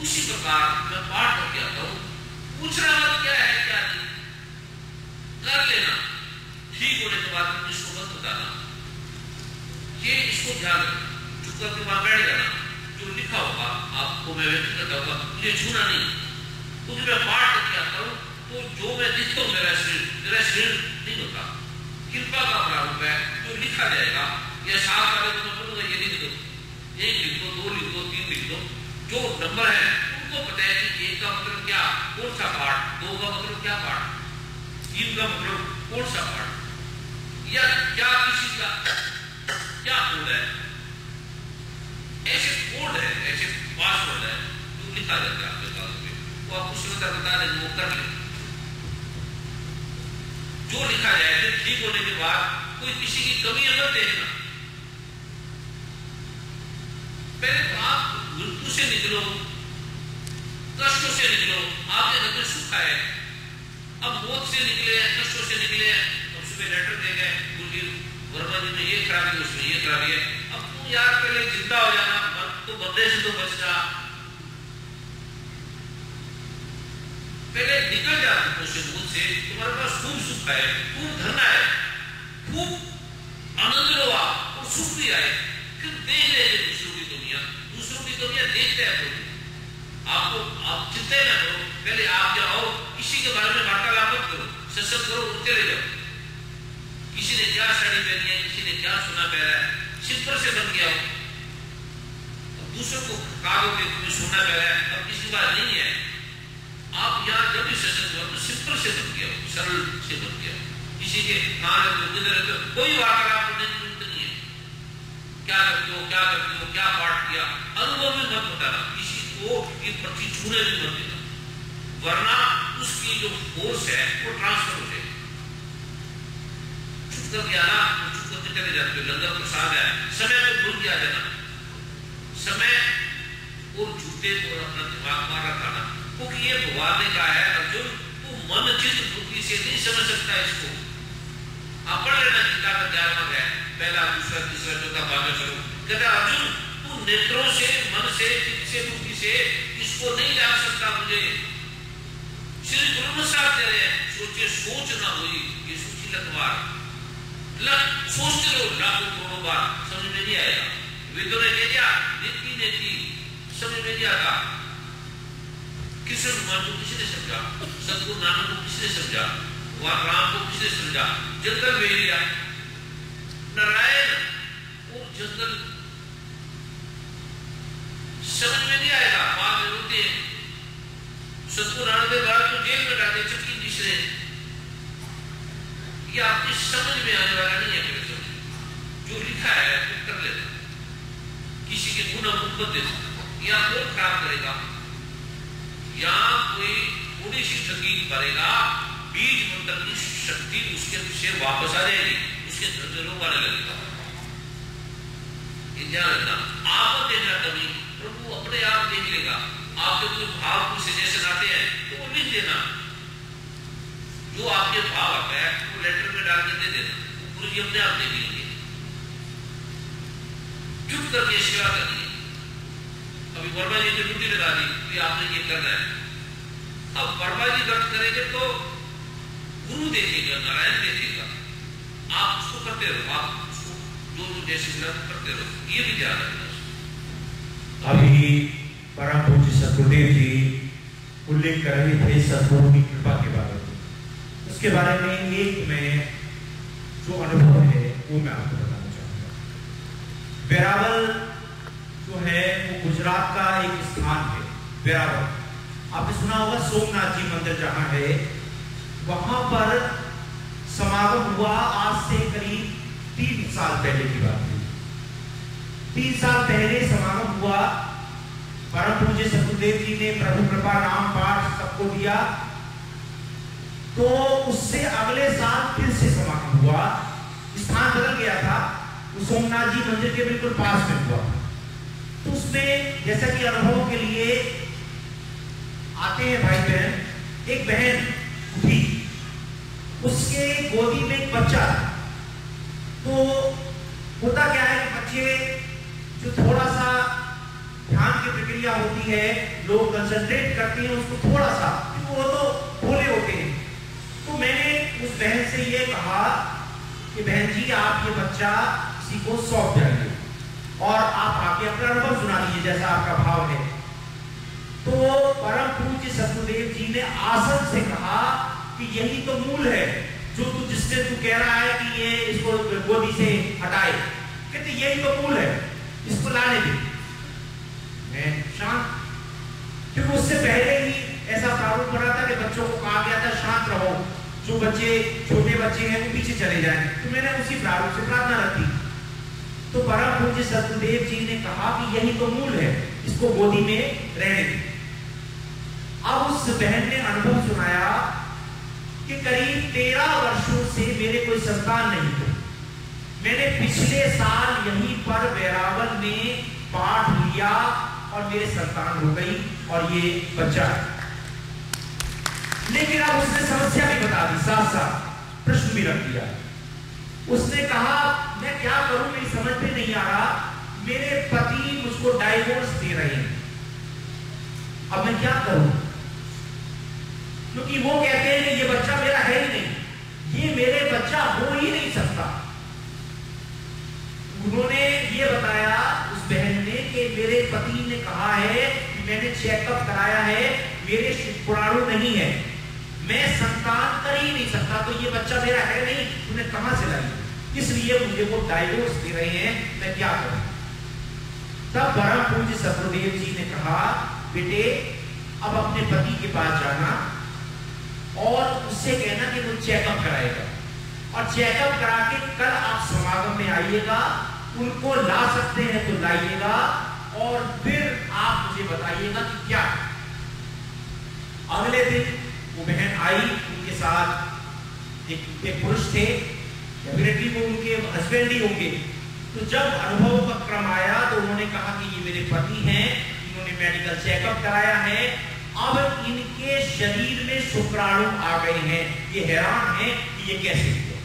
उसी प्रकार मैं पाठ करके आता हूं, पूछना मत क्या है क्या नहीं, कर लेना, ठीक होने के बाद इसको मत बताना, ये इसको ध्यान रखना, चुप करके वहां बैठ जाना। जो लिखा होगा आपको मैं व्यक्त करता होगा, मुझे छूना नहीं, क्योंकि मैं पाठ करके आता हूं। तो जो मैं लिखता हूं मेरा शरीर नहीं होता, कृपा का प्रारूप है। जो लिखा जाएगा या 7 वाले को मैं बोलूंगा ये लिख दो, 1 लिख दो, 2 लिख दो, 3 लिख दो। जो नंबर है उनको पता है कि 1 का मतलब क्या, कौन सा पाठ, 2 का मतलब क्या पाठ, 3 का मतलब कौन सा पाठ, या क्या किसी का क्या कोड है। ऐसे कोड है, ऐसे पासवर्ड है जो लिखा जाता है आपके कागज पे, वो आपको सुविधा बता देंगे, वो कर ले। जो लिखा जाए फिर ठीक होने के बाद कोई किसी की कमी मत देखना। पहले तो आप मृत्यु से निकलो, कष्टों से निकलो, आपके घर में सुख है। अब मौत से निकले, कष्टों से निकले, अब सुबह लेटर दे गए गुरुजी वर्मा जी ने ये खराबी, उसमें ये खराबी है। अब तुम यार पहले जिंदा हो जाना, तो बंदे से तो बच जा, पहले निकल जा तुमसे, मुझसे तुम्हारे पास खूब सुख है, खूब धन है, खूब आनंद लो आप, और सुख भी आए। फिर देख लेंगे दूसरों की दुनिया देखते हैं तो आपको, आप चिंता न करो, पहले आप जाओ, किसी के बारे में वार्तालाप मत करो, सत्संग करो, उठते रह जाओ। किसी ने क्या साड़ी पहनी है, किसी ने क्या सुना पहना है, सिंपल से बन गया हो। अब दूसरों को कहोगे तुम्हें सुनना पहना है, अब किसी बात नहीं है। आप यहाँ जब भी सत्संग करो तो सिंपल से बन गया, सरल से बन गया। किसी के कहाँ रहते हो, किधर रहते हो, कोई वार्तालाप करने की जरूरत नहीं है। क्या करते हो, क्या करते हो, क्या पाठ किया, अनुभव में मत बताना, किसी को ये पर्ची छूने भी मत देना, वरना उसकी जो फोर्स है वो ट्रांसफर हो जाएगी। चुप कर गया ना, तो चुप करके चले जाते हो, लंगर प्रसाद है, समय में भूल के आ जाना, समय और झूठे और अपना दिमाग मार रखा, क्योंकि ये भगवान ने कहा है अर्जुन तू मन चित्त बुद्धि से नहीं समझ सकता इसको। आप पढ़ लेना गीता का 11वां अध्याय, पहला, दूसरा, तीसरा, चौथा, 5वां श्लोक। कहता अर्जुन तू नेत्रों से, मन से, चित्त से, बुद्धि से इसको नहीं जान सकता मुझे। श्री गुरु साहब कह रहे हैं सोचे सोच ना हुई, ये सूची लखवार सोचते रहो लाखों करोड़ों बार, समझ में नहीं आएगा। वेदों ने कह दिया नेति नेति, समझ में नहीं आता। कृष्ण भगवान को किसी ने समझा, सतगुरु नानक को किसी ने समझा, भगवान राम को किसी ने समझा, जंगल भेज दिया, नारायण और जंगल समझ में नहीं आएगा, बाद में रोते हैं। सतगुरु नानक देव महाराज को जेल में डालते, चक्की तीसरे, ये आपकी समझ में आने वाला नहीं है। मेरे समझ जो लिखा है वो कर लेना, किसी के गुण मत देना, या और खराब करेगा, या कोई थोड़ी सी ठगी करेगा, बीज मंत्र की शक्ति उसके से वापस आ जाएगी, उसके घर में रोग आने लगेगा। ये ध्यान रखना। आप देखना कभी, प्रभु अपने आप देख लेगा। आपके कोई भाव कुछ सजेशन आते हैं तो वो लिख देना, जो आपके भाव आता है वो लेटर में डाल के दे देना, वो गुरु जी अपने आप देख लेंगे। चुप करके सेवा करनी है। अभी वर्मा जी ने ड्यूटी लगा दी कि आपने ये करना है। अब वर्मा जी गलत करेंगे तो गुरु देखेगा, नारायण देखेगा, आप उसको करते रहो, आप उसको जो जैसे करते रहो, ये भी ध्यान रखना। अभी परम पूज्य सतगुरुदेव जी उल्लेख कर रहे थे सतगुरु की कृपा के बारे में। उसके बारे में एक मैं जो अनुभव है वो मैं आपको बताना चाहूंगा। वेरावल जो है वो गुजरात का एक स्थान है। वेरावल आपने सुना होगा, सोमनाथ जी मंदिर जहां है, वहां पर समागम हुआ। आज से करीब 3 साल पहले की बात है। 3 साल पहले समागम हुआ। परम पूज्य सतगुरुदेव जी ने प्रभु कृपा नाम पाठ सबको दिया। तो उससे अगले साल फिर से समागम हुआ। स्थान बदल गया था, वो सोमनाथ जी मंदिर के बिल्कुल पास में हुआ। तो उसमें जैसा कि अनुभव के लिए आते हैं भाई बहन, एक बहन उठी, उसके गोदी में एक बच्चा था। तो होता क्या है कि बच्चे जो थोड़ा सा ध्यान की प्रक्रिया होती है, लोग कंसंट्रेट करते हैं उसको थोड़ा सा, वो तो भोले होते हैं। तो मैंने उस बहन से ये कहा कि बहन जी आप ये बच्चा किसी को सौंप जाइए और आप आके अपना अनुभव सुना दीजिए जैसा आपका भाव है। तो परम पूज्य सतगुरुदेव जी ने आसन से कहा कि यही तो मूल है जो जिससे तू कह रहा है कि ये इसको गोदी से हटाए, कहते यही तो मूल है, इसको लाने दे। मैं शांत, क्योंकि उससे पहले ही ऐसा प्रारूप बना था कि बच्चों को कहा गया था शांत रहो, जो बच्चे छोटे बच्चे हैं वो पीछे चले जाएं। तो मैंने उसी प्रारूप से प्रार्थना रखी। तो परम पूज्य सतगुरुदेव जी ने कहा कि यही तो मूल है, इसको गोदी में रहने दे। अब उस बहन ने अनुभव सुनाया कि करीब 13 वर्षों से मेरे कोई संतान नहीं थे। मैंने पिछले साल यहीं पर वेरावल में पाठ लिया और मेरे संतान हो गई और ये बच्चा है। लेकिन अब उसने समस्या भी बता दी, साथ साथ प्रश्न भी रख दिया। उसने कहा मैं क्या करूं, मेरी समझ में नहीं आ रहा, मेरे पति मुझको डाइवोर्स दे रहे हैं, अब मैं क्या करूं? क्योंकि वो कहते हैं कि ये बच्चा मेरा है ही नहीं, ये मेरे बच्चा हो ही नहीं सकता। उन्होंने ये बताया उस बहन ने कि मेरे पति ने कहा है कि मैंने चेकअप कराया है, मेरे शुक्राणु नहीं है, मैं संतान कर ही नहीं सकता, तो ये बच्चा मेरा है नहीं, उन्हें कहां से लाई, इसलिए मुझे वो डाइवोर्स दे रहे हैं, मैं क्या करूं? तब परम पूज्य सतगुरुदेव जी ने कहा बेटे अब अपने पति के पास जाना और उससे कहना कि वो चेकअप कराएगा, और चेकअप करा के कल आप समागम में आइएगा, उनको ला सकते हैं तो लाइएगा और फिर आप मुझे बताइएगा कि क्या। अगले दिन वो बहन आई, उनके साथ एक पुरुष थे, डेफिनेटली वो उनके हस्बैंड ही होंगे। तो जब अनुभव का क्रम आया तो उन्होंने कहा कि ये मेरे पति हैं, इन्होंने मेडिकल चेकअप कराया है, अब इनके शरीर में शुक्राणु आ गए हैं, ये हैरान है कि ये कैसे हुआ।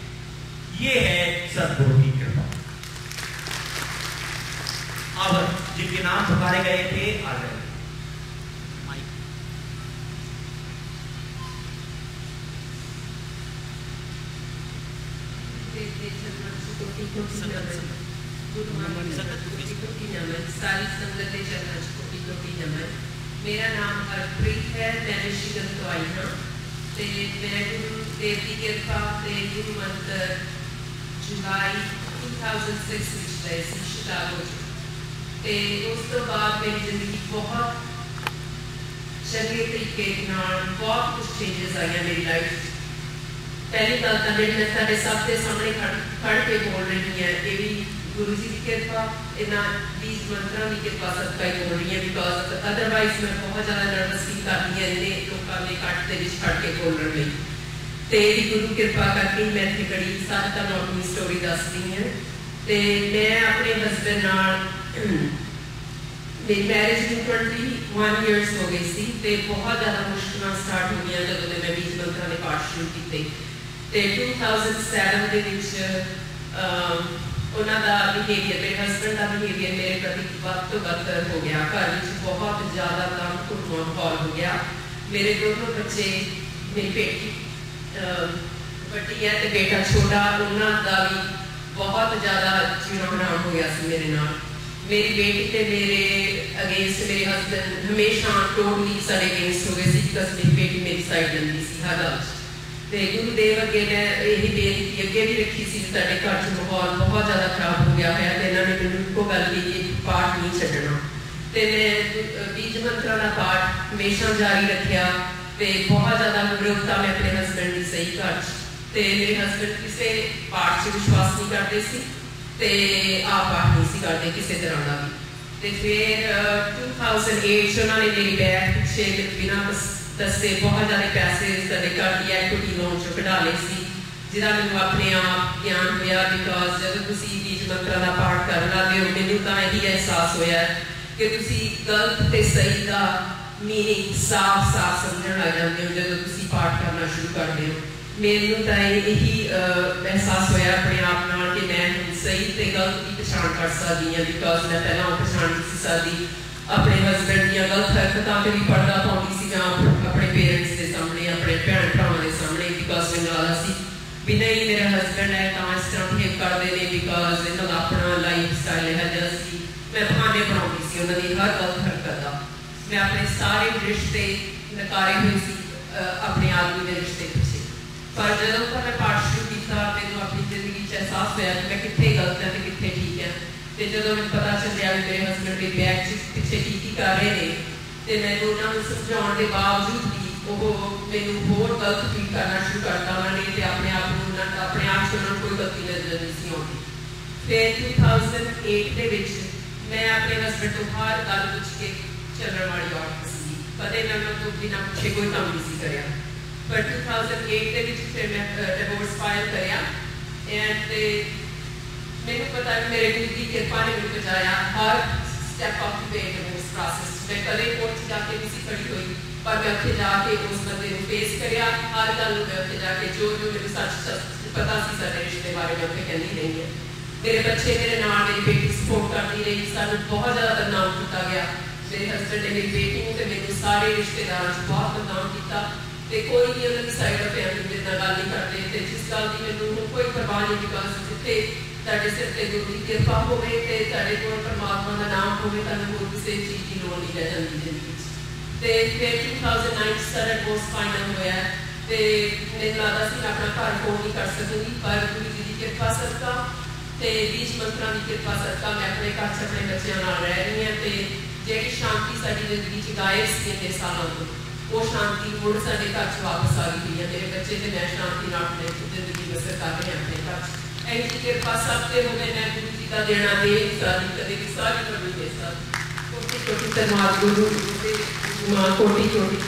ये है सद्गुरु की कृपा। अब जिनके नाम पुकारे गए थे आ जाए। सारी संगत मेरा नाम हरप्रीत है, मैं मिशिगन तो आई हाँ, ते मैं गुरु देव की कृपा ते गुरु मंत्र जुलाई 2006 ਵਿੱਚ ਗਏ ਸੀ ਸ਼ਿਕਾਗੋ ਤੇ ਉਸ ਤੋਂ ਬਾਅਦ ਮੇਰੀ ਜ਼ਿੰਦਗੀ ਬਹੁਤ ਚੰਗੇ ਤਰੀਕੇ ਨਾਲ ਬਹੁਤ ਕੁਝ ਚੇਂਜਸ ਆਈਆਂ ਮੇਰੀ ਲਾਈਫ। पहली गल तो जी मैं ਤੁਹਾਡੇ ਸਭ ਦੇ ਸਾਹਮਣੇ खड़ के बोल रही है, ये भी गुरु जी की कृपा, इन्होंने बीज मंत्रों की कृपा सदका ही बोल रही है, बिकॉज अदरवाइज मैं बहुत ज़्यादा नर्वस फील करती है इन्ने लोगों के कट के खड़ के बोलने में। तो ये गुरु कृपा करके मैं इतनी कड़ी सारी तुहानू अपनी स्टोरी दसदी है। ਤੇ मैं अपने हस्बैंड नाल मेरी मैरिज ਨੂੰ 21 years हो गई सी ਤੇ बहुत ज़्यादा मुश्किलां स्टार्ट हो गई ਜਦੋਂ मैं बीज मंत्रा ਦੇ ਪਾਠ ਸ਼ੁਰੂ ਕੀਤੇ ਤੇ 2007 ਦੇ ਵਿੱਚ ਉਹਨਾਂ ਦਾ ਬਿਹੇਵੀਅਰ ਮੇਰੇ ਹਸਬੈਂਡ ਦਾ ਬਿਹੇਵੀਅਰ ਮੇਰੇ ਪ੍ਰਤੀ ਵੱਧ ਤੋਂ ਬਦਤਰ ਹੋ ਗਿਆ ਘਰ ਵਿੱਚ ਬਹੁਤ ਜ਼ਿਆਦਾ ਤਣਾਅ ਮਾਹੌਲ ਹੋ ਗਿਆ ਮੇਰੇ ਦੋਨੋਂ ਬੱਚੇ ਮੇਰੀ ਬੇਟੀ ਵੱਡੀ ਹੈ ਤੇ ਬੇਟਾ ਛੋਟਾ ਉਹਨਾਂ ਦਾ ਵੀ बहुत ज़्यादा जीना हराम हो गया सी मेरे नाल मेरी बेटी ते मेरे अगेंस्ट मेरे हस्बैंड हमेशा टोटली सारे अगेंस्ट हो गए सी बिकॉज मेरी बेटी मेरी साइड लैंदी सी हर गल ते गुरुदेव अगे मैं यही बेनती अगे भी रखी सी साडे घर च माहौल बहुत ज़्यादा खराब हो गया है ते इन्होंने मैनूं इक्को गल कही पाठ नहीं छड्डना ते मैं बीज मंत्रा का पाठ हमेशा जारी रखिया ते बहुत ज़्यादा विरोधता मैं अपने हस्बैंड की सही घर ਤੇ ਮੇਰੇ ਹਸਬੈਂਡ ਕਿਸੇ ਪਾਠ 'ਚ ਵਿਸ਼ਵਾਸ ਨਹੀਂ ਕਰਦੇ ਸੀ ਤੇ ਆਪ ਪਾਠ ਨਹੀਂ ਸੀ ਕਰਦੇ ਕਿਸੇ ਤਰ੍ਹਾਂ ਦਾ ਵੀ ਤੇ ਫਿਰ 2008 'ਚ ਉਹਨਾਂ ਨੇ ਮੇਰੀ ਬੈਗ ਪਿੱਛੇ ਬਿਨਾਂ ਦੱਸੇ ਬਹੁਤ ਜ਼ਿਆਦਾ ਪੈਸੇ ਸਾਡੇ ਘਰ ਦੀ ਐਕੁਇਟੀ ਲੋਨ 'ਚੋਂ ਕਢਾ ਲਏ ਸੀ ਜਿਹਦਾ ਮੈਨੂੰ ਆਪਣੇ ਆਪ ਗਿਆਨ ਹੋਇਆ ਬਿਕੋਜ਼ ਜਦੋਂ ਤੁਸੀਂ ਬੀਜ ਮੰਤਰਾਂ ਦਾ ਪਾਠ ਕਰਨ ਲੱਗੇ ਹੋ ਮੈਨੂੰ ਤਾਂ ਇਹੀ ਅਹਿਸਾਸ ਹੋਇਆ ਕਿ ਤੁਸੀਂ ਗਲਤ ਤੇ ਸਹੀ ਦਾ ਮੀਨਿੰਗ ਸਾਫ਼ ਸਮਝਣ ਲੱਗ ਜਾਂਦੇ ਹੋ ਜਦੋਂ ਤੁਸੀਂ ਪਾਠ ਕਰਨਾ ਸ਼ੁਰੂ ਕਰਦੇ ਹੋ ਮੈਨੂੰ ਤਾਂ ਇਹੀ ਅਹਿਸਾਸ ਹੋਇਆ ਆਪਣੇ ਆਪ ਨਾਲ ਕਿ ਮੈਂ ਸਹੀ ਤੇ ਗਲਤ ਦੀ ਪਛਾਣ ਕਰ ਸਕਦੀ ਹਾਂ ਬਿਕੋਜ਼ ਮੈਂ ਪਹਿਲਾਂ ਉਹ ਪਛਾਣ ਨਹੀਂ ਸੀ ਸਕਦੀ ਆਪਣੇ ਹਸਬੈਂਡ ਦੀਆਂ ਗਲਤ ਹਰਕਤਾਂ 'ਤੇ ਵੀ ਪਰਦਾ ਪਾਉਂਦੀ ਸੀ ਜਾਂ ਆਪਣੇ ਪੇਰੈਂਟਸ ਦੇ ਸਾਹਮਣੇ ਆਪਣੇ ਭੈਣ ਭਰਾਵਾਂ ਦੇ ਸਾਹਮਣੇ ਬਿਕੋਜ਼ ਮੈਨੂੰ ਲੱਗਦਾ ਸੀ ਵੀ ਨਹੀਂ ਮੇਰਾ ਹਸਬੈਂਡ ਹੈ ਤਾਂ ਇਸ ਤਰ੍ਹਾਂ ਬਿਹੇਵ ਕਰਦੇ ਨੇ ਬਿਕੋਜ਼ ਇਹਨਾਂ ਦਾ ਆਪਣਾ ਲਾਈਫ ਸਟਾਈਲ ਹੈ ਜਿਹਾ ਸੀ ਮੈਂ ਬਹਾਨੇ ਬਣਾਉਂਦੀ ਸੀ ਉਹਨਾਂ ਦੀ ਹਰ ਗਲਤ ਹਰਕਤ ਦਾ ਮੈਂ ਆਪਣੇ ਸਾਰੇ ਰਿਸ਼ਤੇ ਨਕਾਰੇ ਹੋਏ ਸੀ ਆਪਣੇ ਆਦਮੀ ਦੇ ਰਿਸ਼ਤੇ ਪਿੱਛੇ पर ਜਦੋਂ ਮੈਂ ਪਾਠ ਸ਼ੁਰੂ ਕੀਤਾ ਮੈਨੂੰ ਆਪਣੀ ਜ਼ਿੰਦਗੀ 'ਚ ਅਹਿਸਾਸ ਹੋਇਆ ਕਿ ਮੈਂ ਕਿੱਥੇ ਗਲਤ ਹਾਂ ਤੇ ਕਿੱਥੇ ਠੀਕ ਹਾਂ ਤੇ ਜਦੋਂ ਮੈਨੂੰ ਪਤਾ ਚੱਲਿਆ ਵੀ ਮੇਰੇ ਹਸਬੈਂਡ ਮੇਰੇ ਬੈਗ 'ਚ ਪਿੱਛੇ ਕੀ ਕਰ ਰਹੇ ਨੇ ਤੇ ਮੈਨੂੰ ਉਹਨਾਂ ਨੂੰ ਸਮਝਾਉਣ ਦੇ ਬਾਵਜੂਦ ਵੀ ਉਹ ਮੈਨੂੰ ਹੋਰ ਗਲਤ ਫੀਲ ਕਰਨਾ ਸ਼ੁਰੂ ਕਰਤਾ ਉਹਨਾਂ ਨੇ ਤੇ ਆਪਣੇ ਆਪ 'ਚ ਉਹਨਾਂ ਨੂੰ ਕੋਈ ਗਲਤੀ ਨਜ਼ਰ ਨਹੀਂ ਸੀ ਆਉਂਦੀ ਫਿਰ 2008 ਦੇ ਵਿੱਚ ਮੈਂ ਆਪਣੇ ਹਸਬੈਂਡ ਤੋਂ ਹਰ ਗੱਲ ਪੁੱਛ ਕੇ ਚੱਲਣ ਵਾਲੀ ਔਰਤ ਸੀ ਕਦੇ ਮੈਂ ਉਹਨਾਂ ਤੋਂ ਬਿਨਾਂ ਪੁੱਛੇ ਕੋਈ ਕੰਮ ਨਹੀਂ ਸੀ ਕਰਿਆ पर 2008 ਦੇ ਵਿੱਚ ਫਿਰ ਮੈਂ ਡਿਵੋਰਸ ਫਾਈਲ ਕਰਿਆ ਐਂਡ ਮੈਨੂੰ ਪਤਾ ਨਹੀਂ ਮੇਰੇ ਗੁਰੂ ਦੀ ਕਿਰਪਾ ਨੇ ਮੈਨੂੰ ਬਚਾਇਆ ਹਰ step of the divorce process ਮੈਂ ਕਦੇ ਕੋਰਟ 'ਚ ਜਾ ਕੇ ਨਹੀਂ ਸੀ ਖੜੀ ਹੋਈ ਪਰ ਮੈਂ ਉੱਥੇ ਜਾ ਕੇ ਉਸ ਬੰਦੇ ਨੂੰ ਫੇਸ ਕਰਿਆ ਹਰ ਗੱਲ ਨੂੰ ਮੈਂ ਉੱਥੇ ਜਾ ਕੇ ਜੋ ਮੈਨੂੰ ਸੱਚ ਪਤਾ ਸੀ ਸਾਡੇ ਰਿਸ਼ਤੇ ਬਾਰੇ ਮੈਂ ਉੱਥੇ ਕਹਿੰਦੀ ਰਹੀ ਹਾਂ ਮੇਰੇ ਬੱਚੇ ਮੇਰੇ ਨਾਲ ਮੇਰੀ ਬੇਟੀ ਸਪੋਰਟ ਕਰਦੀ ਰਹੀ ਸਾਨੂੰ ਬਹੁਤ ਜ਼ਿਆਦਾ ਬਦਨਾਮ ਕੀਤਾ ਗਿਆ ਮੇਰੇ ਹਸਬੈਂਡ ਨੇ ਮੇਰੀ ਬੇਟੀ ਨੂੰ ਤੇ ਮੈਨੂੰ ਸਾਰੇ ਰਿਸ਼ਤੇਦਾਰਾਂ 'ਚ ਬਹੁਤ ਬਦਨਾਮ ਕੀਤਾ ਤੇ ਕੋਈ ਵੀ ਉਹਨਾਂ ਦੀ ਸਾਈਡ ਆਫ ਫੈਮਿਲੀ ਮੇਰੇ ਨਾਲ ਗੱਲ ਨਹੀਂ ਕਰਦੇ ਤੇ ਜਿਸ ਗੱਲ ਦੀ ਮੈਨੂੰ ਹੁਣ ਕੋਈ ਪਰਵਾਹ ਨਹੀਂ ਬਿਕਾਜ਼ ਜਿੱਥੇ ਤੁਹਾਡੇ ਸਿਰ ਤੇ ਗੁਰੂ ਦੀ ਕਿਰਪਾ ਹੋਵੇ ਤੇ ਤੁਹਾਡੇ ਕੋਲ ਪਰਮਾਤਮਾ ਦਾ ਨਾਮ ਹੋਵੇ ਤੁਹਾਨੂੰ ਹੋਰ ਕਿਸੇ ਚੀਜ਼ ਦੀ ਲੋੜ ਨਹੀਂ ਰਹਿ ਜਾਂਦੀ ਜ਼ਿੰਦਗੀ 'ਚ ਤੇ ਫਿਰ 2009 ਸਾਡਾ ਡਿਵੋਰਸ ਫਾਈਨਲ ਹੋਇਆ ਤੇ ਮੈਨੂੰ ਲੱਗਦਾ ਸੀ ਮੈਂ ਆਪਣਾ ਘਰ ਖੋਲ੍ਹ ਨਹੀਂ ਕਰ ਸਕੂੰਗੀ ਪਰ ਗੁਰੂ ਜੀ ਦੀ ਕਿਰਪਾ ਸਦਕਾ ਤੇ ਬੀਜ ਮੰਤਰਾਂ ਦੀ ਕਿਰਪਾ ਸਦਕਾ ਮੈਂ ਆਪਣੇ ਘਰ 'ਚ ਆਪਣੇ ਬੱਚਿਆਂ ਨਾਲ ਰਹਿ ਰਹੀ ਹਾਂ ਤੇ ਜਿਹੜੀ ਸ਼ਾਂਤੀ ਸਾਡੀ ਜ਼ਿੰਦਗੀ 'ਚ ਗਾਇਬ ਸੀ ਇੰਨੇ ਸਾਲਾਂ ਤੋਂ ਉਹ ਸ਼ਾਂਤੀ ਮੁੜ ਸਾਡੇ ਘਰ 'ਚ ਵਾਪਸ ਆ ਗਈ ਹੈ ਮੇਰੇ ਬੱਚੇ ਤੇ ਮੈਂ ਸ਼ਾਂਤੀ ਨਾਲ ਆਪਣੀ ਜ਼ਿੰਦਗੀ ਬਸਰ ਕਰ ਰਹੇ ਹਾਂ ਆਪਣੇ ਘਰ 'ਚ ਐਨੀ ਕਿਰਪਾ ਸਭ ਤੇ ਹੋਵੇ ਮੈਂ ਗੁਰੂ ਜੀ ਦਾ ਦੇਣਾ ਦੇ ਸਾਡੀ ਕਦੇ ਵੀ ਸਾਰੀ ਪ੍ਰਭੂ ਦੇ ਸਾਥ ਕੋਟੀ ਕੋਟੀ ਧੰਨਵਾਦ ਗੁਰੂ ਦੇ ਮਾਂ ਕੋਟੀ ਕੋਟੀ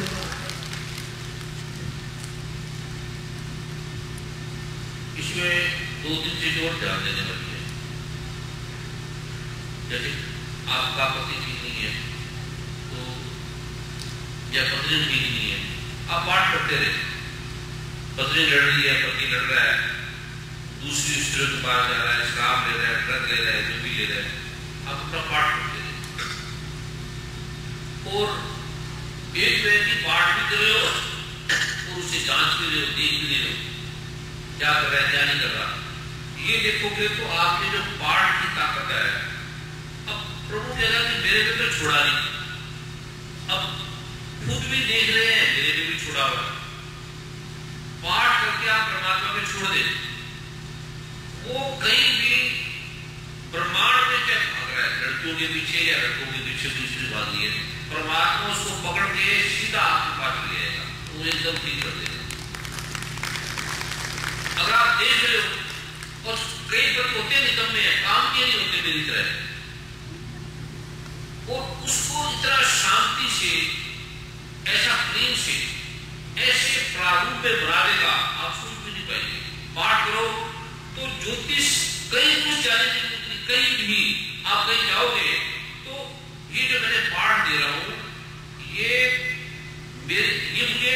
इसमें 2 दिन चीज और ध्यान देने वाली है जैसे आपका पति ठीक नहीं है तो या पत्नी ठीक नहीं है आप पाठ करते रहे पत्नी लड़ रही है पति लड़ रहा है दूसरी स्त्रियों के पास जा रहा है शराब ले रहा है ड्रग ले रहा है जो भी ले रहा है आप अपना पाठ करते रहे और एक व्यक्ति पाठ भी कर रहे हो और उसे जांच भी रहे हो देख भी रहे हो क्या कर रहा है क्या नहीं कर रहा ये देखोगे तो आपने जो पाठ की ताकत है अब प्रभु कह रहा कि मेरे को तो छोड़ा नहीं अब खुद भी देख रहे हैं मेरे को भी छोड़ा हुआ पाठ करके आप परमात्मा में छोड़ दे वो कहीं भी ब्रह्मांड में क्या भाग रहा है लड़कियों के पीछे या लड़कों के पीछे दूसरी भाग है परमात्मा उसको पकड़ के सीधा आपके पास ले जाएगा वो एकदम ठीक कर देगा अगर आप देख रहे हो और कई पति होते निकम्मे हैं काम के नहीं होते मेरी तरह और उसको इतना शांति से ऐसा प्रेम से ऐसे प्रारूप में बना देगा आप सोच भी नहीं पाएंगे पाठ करो तो ज्योतिष कहीं कुछ जाने की, कहीं भी आप कहीं जाओगे तो ये जो मैंने पाठ दे रहा हूं ये मुझे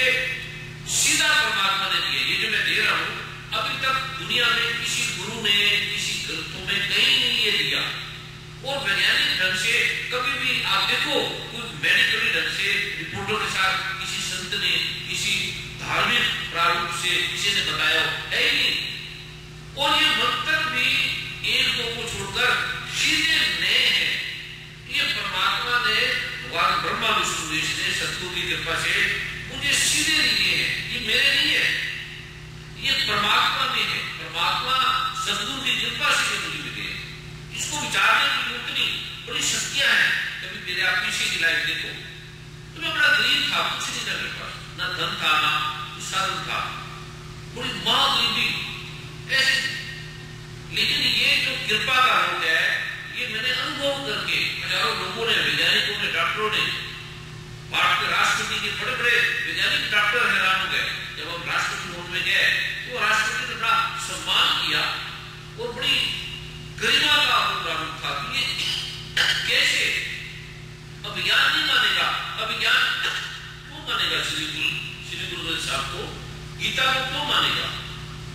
सीधा परमात्मा ने दिया। ये जो मैं दे रहा हूं अभी तक दुनिया में किसी गुरु ने, किसी ग्रंथों में कहीं नहीं ये दिया। और वैज्ञानिक ढंग से कभी भी आप देखो, कोई मेडिकली ढंग से रिपोर्टों के साथ किसी संत ने, किसी धार्मिक प्रारूप से किसी ने बताया है ही नहीं। और ये मंत्र भी एक दो को छोड़कर सीधे नए हैं। ये परमात्मा ने, भगवान ब्रह्मा विष्णु महेश ने सतगुरु की कृपा से मुझे सीधे दिए हैं। ये मेरे नहीं है, ये परमात्मा में है। परमात्मा सतगुरु की कृपा से मुझे मिले हैं। इसको विचारने की जरूरत नहीं, बड़ी शक्तियां हैं। कभी मेरे आप पीछे की लाइफ देखो तो मैं बड़ा गरीब था, कुछ नहीं था मेरे पास, ना धन था ना साधन था, बड़ी महागरीबी ऐसे। लेकिन ये जो कृपा का रूप है ये मैंने अनुभव करके, हजारों लोगों ने, वैज्ञानिकों ने, डॉक्टरों ने, भारत के राष्ट्रपति के बड़े बड़े वैज्ञानिक डॉक्टर हैरान हो गए जब हम राष्ट्रपति भवन में गए तो राष्ट्रपति ने बड़ा सम्मान किया और बड़ी गरिमा का प्रारूप था कि ये कैसे अभिज्ञान नहीं मानेगा, अभिज्ञान क्यों मानेगा? श्री गुरुदेव साहब को, गीता को क्यों मानेगा?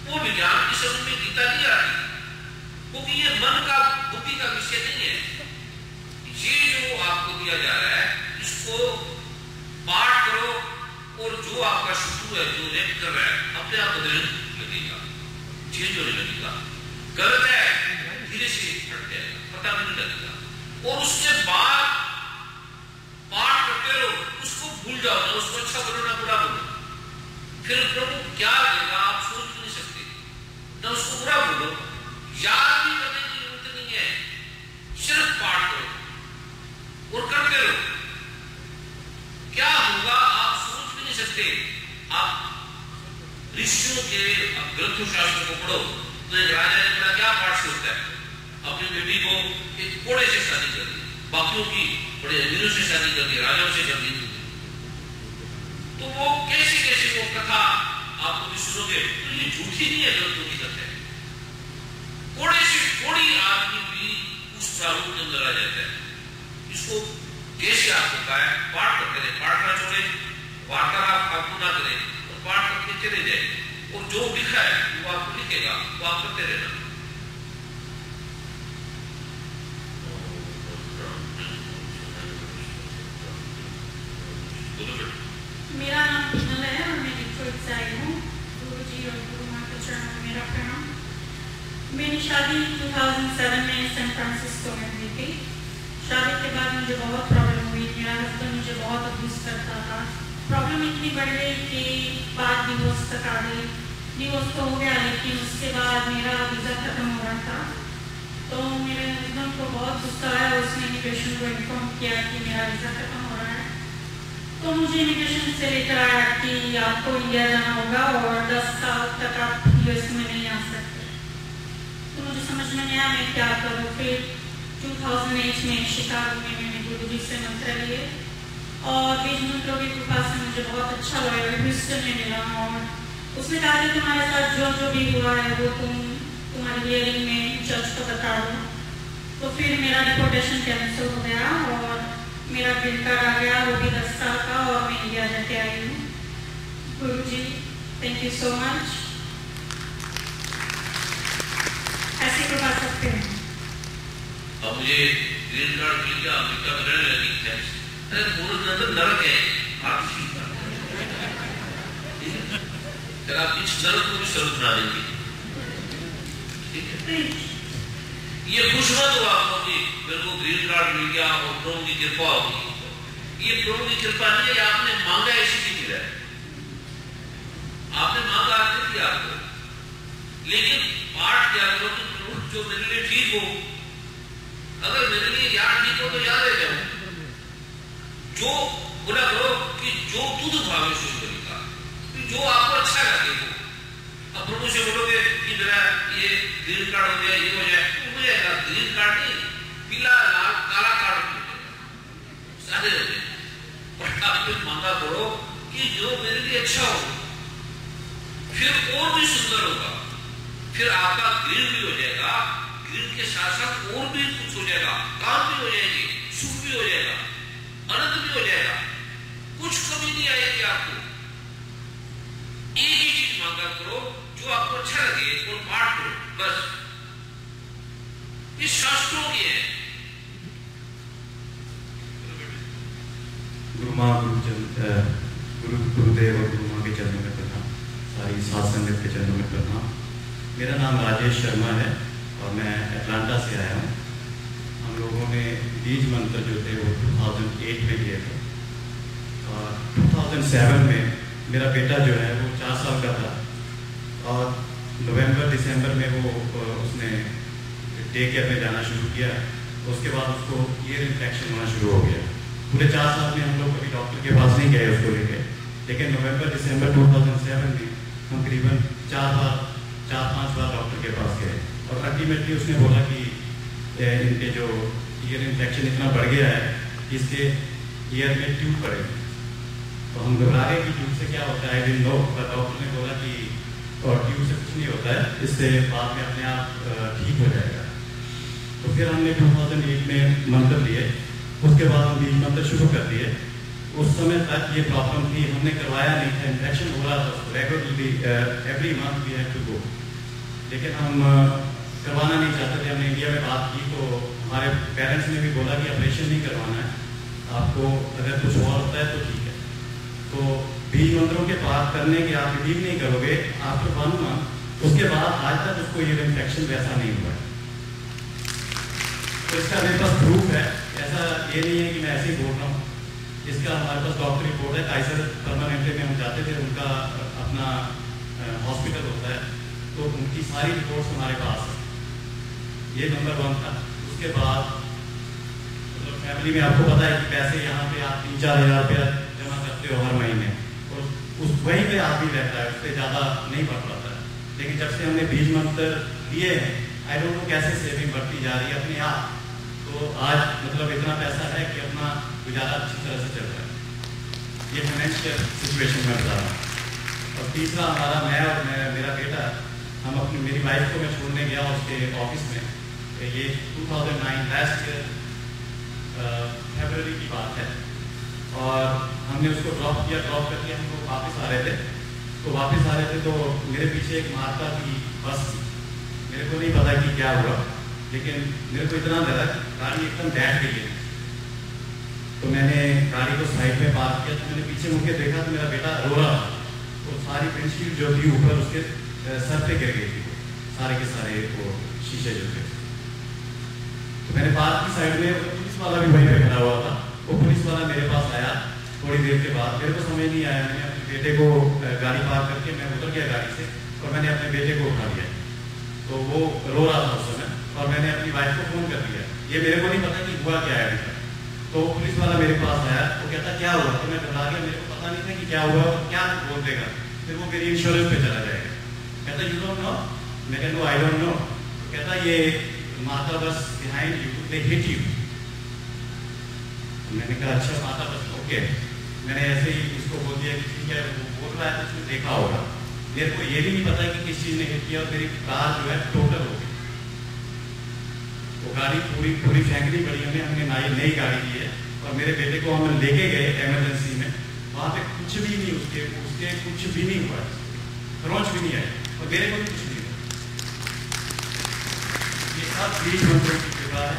वो विज्ञान की समझ में गीता नहीं आती, क्योंकि ये मन का, बुद्धि का विषय नहीं है। ये जो आपको दिया जा रहा है इसको पाठ करो और जो आपका शत्रु है, जो रेप कर रहा है, अपने आप बदलने लगेगा, चेंज होने लगेगा। गलत है धीरे से हट जाएगा, पता भी नहीं लगेगा। और उसके बाद पाठ करते रहो, उसको भूल जाओ ना, उसको अच्छा बोलो ना बुरा बोलो। फिर प्रभु क्या देगा आप सोच नहीं सकते, ना उसको बुरा बोलो, याद भी करने की जरूरत नहीं है, सिर्फ पाठ करो और करते रहो। क्या होगा आप सोच भी नहीं सकते। आप ऋषियों के ग्रंथों शास्त्र को पढ़ो तो एक राजा ने बड़ा क्या पाठ सोचता है, अपनी बेटी को एक कोड़े से शादी कर दी, बाकियों की बड़े अमीरों से शादी कर दी, राजाओं से कर दी। तो वो कैसे कैसे वो कथा आपको भी सुनोगे तो ये झूठी नहीं है, ग्रंथों की कथा है। कोड़े से कोड़ी आदमी भी उस प्रारूप के अंदर आ जाता है। इसको कैसे आपको कहा है, पाठ करते रहे, पाठ ना छोड़े, वार्तालाप आपको ना करें और पाठ करके चले जाए। और जो लिखा है वो आपको लिखेगा, वो आप करते रहना। मेरा नाम पिनल है और मैं डिट्रॉइट से आई हूँ। गुरु जी और गुरु माँ के चरणों में मेरा प्रणाम। मेरी शादी 2007 में सैन फ्रांसिस्को में हुई थी। शादी के बाद मुझे बहुत प्रॉब्लम हुई। मेरा हस्बैंड मुझे बहुत अब्यूज करता था। प्रॉब्लम इतनी बढ़ गई कि बात डिवोर्स तक आ गई। डिवोर्स तो हो गया, लेकिन उसके बाद मेरा वीज़ा खत्म हो रहा था। तो मेरे हस्बैंड को बहुत गुस्सा आया, उसने इमिग्रेशन को इन्फॉर्म किया कि मेरा वीज़ा खत्म हो रहा है। तो मुझे इमिग्रेशन से लेकर आया कि आपको इंडिया जाना होगा और 10 साल तक आप यूएस में नहीं आ सकते। तो मुझे समझ में नहीं आया मैं क्या करूँ। फिर 2008 में शिकागो में मैंने गुरु जी से मंत्र लिए और बीज मंत्रों की कृपा से मुझे बहुत अच्छा लॉयर ह्यूस्टन में मिला और उसने कहा कि तुम्हारे साथ जो जो भी हुआ है वो तुम्हारी हियरिंग में जज को बता दो। तो फिर मेरा डिपोर्टेशन कैंसिल हो गया और मेरा ग्रीन कार्ड आ गया, वो भी 10 साल का, और मैं इंडिया जाके आई हूँ। गुरु जी थैंक यू सो मच। ऐसी कृपा सकते हैं। अब मुझे ग्रीन कार्ड मिल गया, अमेरिका में रहने लगी। अरे पूरा नरक है, आप इस नरक को भी स्वर्ग बना देंगे। ठीक है, ये खुश मत हो आपको कि मेरे को ग्रीन कार्ड मिल गया और प्रभु की कृपा होगी। ये प्रभु की कृपा नहीं है, आपने मांगा इसी की है। आपने मांगा नहीं दिया आपको, लेकिन पाठ क्या करो कि प्रभु जो मेरे लिए ठीक हो। अगर मेरे लिए याद ठीक हो तो याद रह जाओ। जो बोला करो कि जो तुझ भावे शुरू करेगा, जो आपको अच्छा लगे वो। अब प्रभु से बोलोगे कि मेरा ये ग्रीन कार्ड हो गया, ये हो जाए, ग्रीन कार्ड नहीं, पीला लाल काला कार्ड सारे हो गए। पर आपको मांगा करो कि जो मेरे लिए अच्छा हो, फिर और भी सुंदर होगा, फिर आपका ग्रीन भी हो जाएगा गिल्ट के साथ साथ और भी कुछ हो जाएगा, काम भी हो जाएंगे, सुख भी हो जाएगा, आनंद भी हो जाएगा, कुछ कमी नहीं आएगी आपको। एक ही चीज मांगा करो जो आपको अच्छा लगे और पाठ करो, बस। इस शास्त्रों की है। गुरुदेव और गुरु माँ के चरणों में प्रणाम, सारी सात संगत के चरणों में प्रणाम। मेरा नाम राजेश शर्मा है और मैं अटलांटा से आया हूँ। हम लोगों ने बीज मंत्र जो थे वो 2008 में लिए थे और 2007 में मेरा बेटा जो है वो 4 साल का था और नवंबर दिसंबर में वो उसने डे केयर में जाना शुरू किया। उसके बाद उसको ईयर इन्फेक्शन होना शुरू हो गया। पूरे 4 साल में हम लोग कभी डॉक्टर के पास नहीं गए उसको लेके, लेकिन नवंबर दिसंबर 2007 में हम करीबन 4-5 बार डॉक्टर के पास गए और अल्टीमेटली उसने बोला कि इनके जो ईयर इन्फेक्शन इतना बढ़ गया है कि इसके ईयर में ट्यूब पड़ेगी। तो हम घबरा गए कि ट्यूब से क्या होता है, दिन नो, डॉक्टर ने बोला कि और ट्यूब से कुछ नहीं होता है, इससे बाद में अपने आप ठीक हो जाएगा। तो फिर हमने 2008 में मंत्र लिए, उसके बाद हम बीज मंत्र शुरू कर दिए। उस समय तक ये प्रॉब्लम थी, हमने करवाया नहीं था, इन्फेक्शन हो रहा था regularly, every month we have to go, लेकिन हम करवाना नहीं चाहते थे। हमने इंडिया में बात की तो हमारे पेरेंट्स ने भी बोला कि ऑपरेशन नहीं करवाना है आपको, अगर कुछ और होता है तो ठीक है। तो बीज मंत्रों के पाठ करने के आप बिलीव नहीं करोगे, आफ्टर 1 मंथ उसके बाद आज तक उसको ये इन्फेक्शन वैसा नहीं हुआ है। तो इसका मेरे पास प्रूफ है, ऐसा ये नहीं है कि मैं ऐसे ही बोल रहा हूँ। इसका हमारे पास डॉक्टर रिपोर्ट है, काइसर परमानेंटली में हम जाते थे, उनका अपना हॉस्पिटल होता है, तो उनकी सारी रिपोर्ट्स हमारे पास है। ये नंबर 1 था। उसके बाद मतलब फैमिली में आपको पता है कि पैसे यहाँ पे आप 3-4 हज़ार रुपया जमा करते हो हर महीने और उस वहीं पे आदमी रहता है, उससे ज़्यादा नहीं बढ़ पाता है। लेकिन जब से हमने बीज मंत्र लिए हैं, आई डोंट नो कैसे सेविंग बढ़ती जा रही है अपने आप। तो आज मतलब इतना पैसा है कि अपना गुजारा अच्छी तरह से चल रहा है। ये फाइनेंशियल सिचुएशन में बता रहा हूँ। और तीसरा हमारा, मैं और मेरा बेटा, हम अपनी मेरी वाइफ को मैं छोड़ने गया उसके ऑफिस में। ये 2009 लास्ट ईयर फरवरी की बात है और हमने उसको ड्रॉप किया। ड्रॉप करके हम लोग वापस आ रहे थे, तो वापस आ रहे थे तो मेरे पीछे एक मार्का की बस थी। मेरे को नहीं पता कि क्या हुआ, लेकिन मेरे को इतना लगा कि गाड़ी एकदम बैठ गई है। तो मैंने गाड़ी को साइड में पार्क किया, तो मैंने पीछे मुड़ के देखा तो मेरा बेटा रो रहा था। तो सारी विंडशील्ड जो थी ऊपर उसके सर पे गिर गई थी, सारे के सारे वो शीशे जो थे। तो मैंने पार्क की साइड में, पुलिस वाला भी वहीं पे खड़ा हुआ था, वो पुलिस वाला मेरे पास आया थोड़ी देर के बाद। मेरे को समझ नहीं आया, मैंने अपने बेटे को गाड़ी पार्क करके मैं उतर गया गाड़ी से और मैंने अपने बेटे को उठा लिया। तो वो रो रहा था उस समय और मैंने अपनी वाइफ को फोन कर दिया। ये मेरे को नहीं पता कि हुआ क्या है अभी तक। तो पुलिस वाला मेरे पास आया, वो कहता क्या हुआ, तो मैं घबरा गया, मेरे को पता नहीं था कि क्या हुआ, क्या बोल देगा, फिर वो मेरी इंश्योरेंस पे चला जाएगा। कहता यू डोंट नो, मैं कहता नो आई डोंट नो। कहता ये माता बस behind you, they hit you. मैंने कहा अच्छा माता बस, ओके। मैंने ऐसे ही उसको बोल दिया कि ठीक है, वो बोल रहा है तो उसने देखा होगा। मेरे को ये भी नहीं पता कि किस चीज ने हिट किया और मेरी कार जो है टोटल हो गई। वो गाड़ी पूरी फेंकनी पड़ी हमें, हमने नई गाड़ी ली है और मेरे बेटे को हम लेके गए इमरजेंसी में। वहां पे कुछ भी नहीं, उसके कुछ भी नहीं हुआ, खरोंच भी नहीं आई और मेरे को भी कुछ नहीं हुआ। ये सब बीज मंत्रों की कृपा है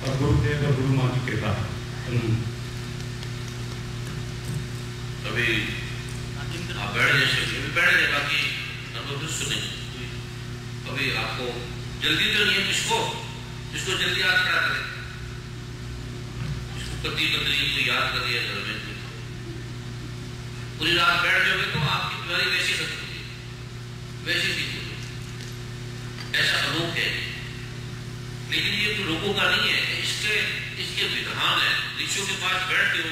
और गुरुदेव और गुरु माँ की कृपा है। अभी आप बैठ जाइए, बैठ जाए, बाकी अनुभव सुने। अभी आपको जल्दी तो नहीं है, जिसको जल्दी याद करा करे, जिसको पति पत्नी को याद कर दिया घर में, पूरी रात बैठ जाओगे तो आपकी बीमारी वैसी खत्म होगी, वैसी ठीक होगी। ऐसा अनोख है। लेकिन ये तो लोगों का नहीं है, इसके विधान है। ऋषियों के पास बैठते हो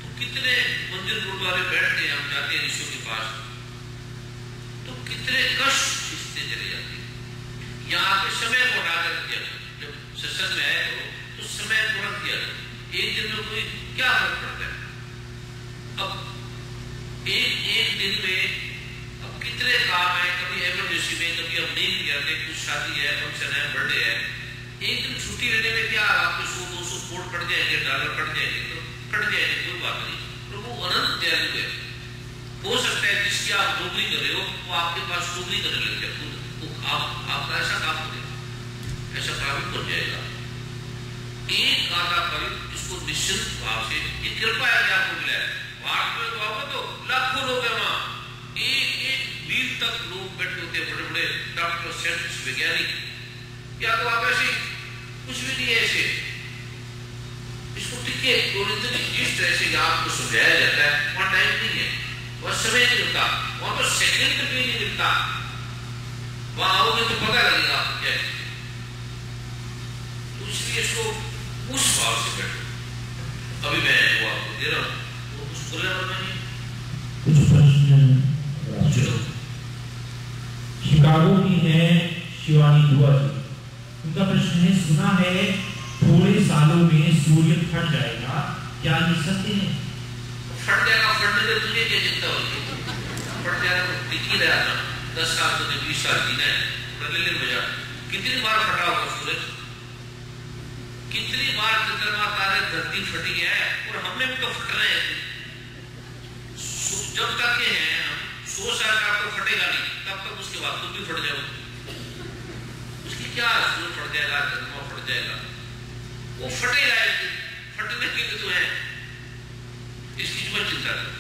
तो कितने मंदिर गुरुद्वारे बैठते हैं, हम जाते हैं ऋषियों के पास तो कितने कष्ट इससे चले जाते हैं। यहाँ पे समय को हटा कर दिया, जब सत्संग में आए तो समय को रख दिया। एक दिन में कोई क्या फर्क पड़ता है? अब एक दिन में अब कितने काम है, कभी इमरजेंसी में, कभी हम नहीं जाते, कुछ शादी है, फंक्शन है, बर्थडे है, छुट्टी लेने में क्या आपके 100-200 कोट कट जाएंगे, डॉलर कट जाएंगे, तो कट जाएंगे, कोई बात नहीं। प्रभु अनंत दयालु है। हो सकता है जिसकी आप नौकरी कर रहे हो वो आपके पास नौकरी करने लग जाए, आपका ऐसा काम करेगा, ऐसा काम बन जाएगा। एक आधा पल इसको निश्चित भाव से, ये कृपा है कि आपको मिला है। भारत में तो आपको तो लाखों लोग है वहां, एक मील तक लोग बैठे होते हैं, बड़े बड़े डॉक्टर, साइंटिस्ट, वैज्ञानिक, या तो आप ऐसे कुछ भी नहीं है ऐसे। इसको ठीक है, जिस तरह से आपको समझाया जाता है वहां टाइम नहीं है, वह समय नहीं मिलता, वहां तो सेकंड भी नहीं मिलता। वहां आओगे तो पता लगेगा आपको क्या है। तो इसलिए इसको उस भाव से बैठो। अभी मैं वो आपको दे रहा हूं, वो कुछ बोले कुछ प्रश्न शिकागो की है शिवानी दुआ जी। उनका प्रश्न है, सुना है थोड़े सालों में सूर्य फट जाएगा, क्या ये सत्य है? फट जाएगा, फटने से तुझे क्या चिंता होगी? फट जाएगा तो टिकी रहा था, 10 साल तो 20 साल जीना है, ले मजा। कितनी बार फटा होगा सूरज, कितनी बार चंद्रमा, तारे, धरती फटी है, और हमें भी तो फट रहे हैं। जब तक के हैं हम 100 साल का तो फटेगा नहीं, तब तक उसके बाद तुम भी फट जाओ। उसकी क्या, सूरज फट जाएगा, चंद्रमा फट जाएगा, वो फटेगा, फटने के लिए तो है। इस चीज में चिंता करो।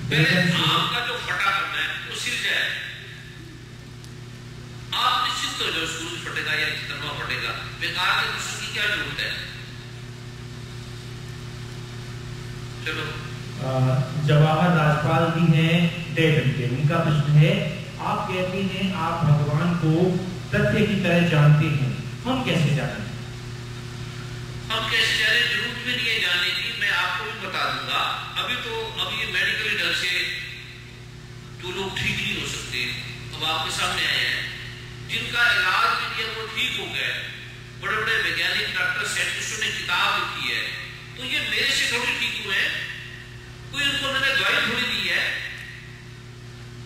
पहले आम का जो फटा करना है वो सिर जाए, आप निश्चित हो जाओ सूरज फटेगा या चंद्रमा फटेगा, बेकार के प्रश्न की क्या जरूरत है। चलो जवाहर राजपाल भी हैं डेटन के। उनका प्रश्न है, आप कहते हैं आप भगवान को तथ्य की तरह जानते हैं, हम कैसे जाने? हम कैसे जाने, जरूरत भी नहीं है जानने की, मैं आपको भी बता दूंगा। अभी ये मेडिकल ढंग से जो लोग ठीक नहीं हो सकते, अब आपके सामने आए हैं, जिनका इलाज भी किया वो ठीक हो गए, बड़े बड़े वैज्ञानिक, डॉक्टर, साइंटिस्टों ने किताब लिखी है, तो ये मेरे से थोड़ी ठीक हुए हैं, कोई उनको मैंने दवाई थोड़ी दी है।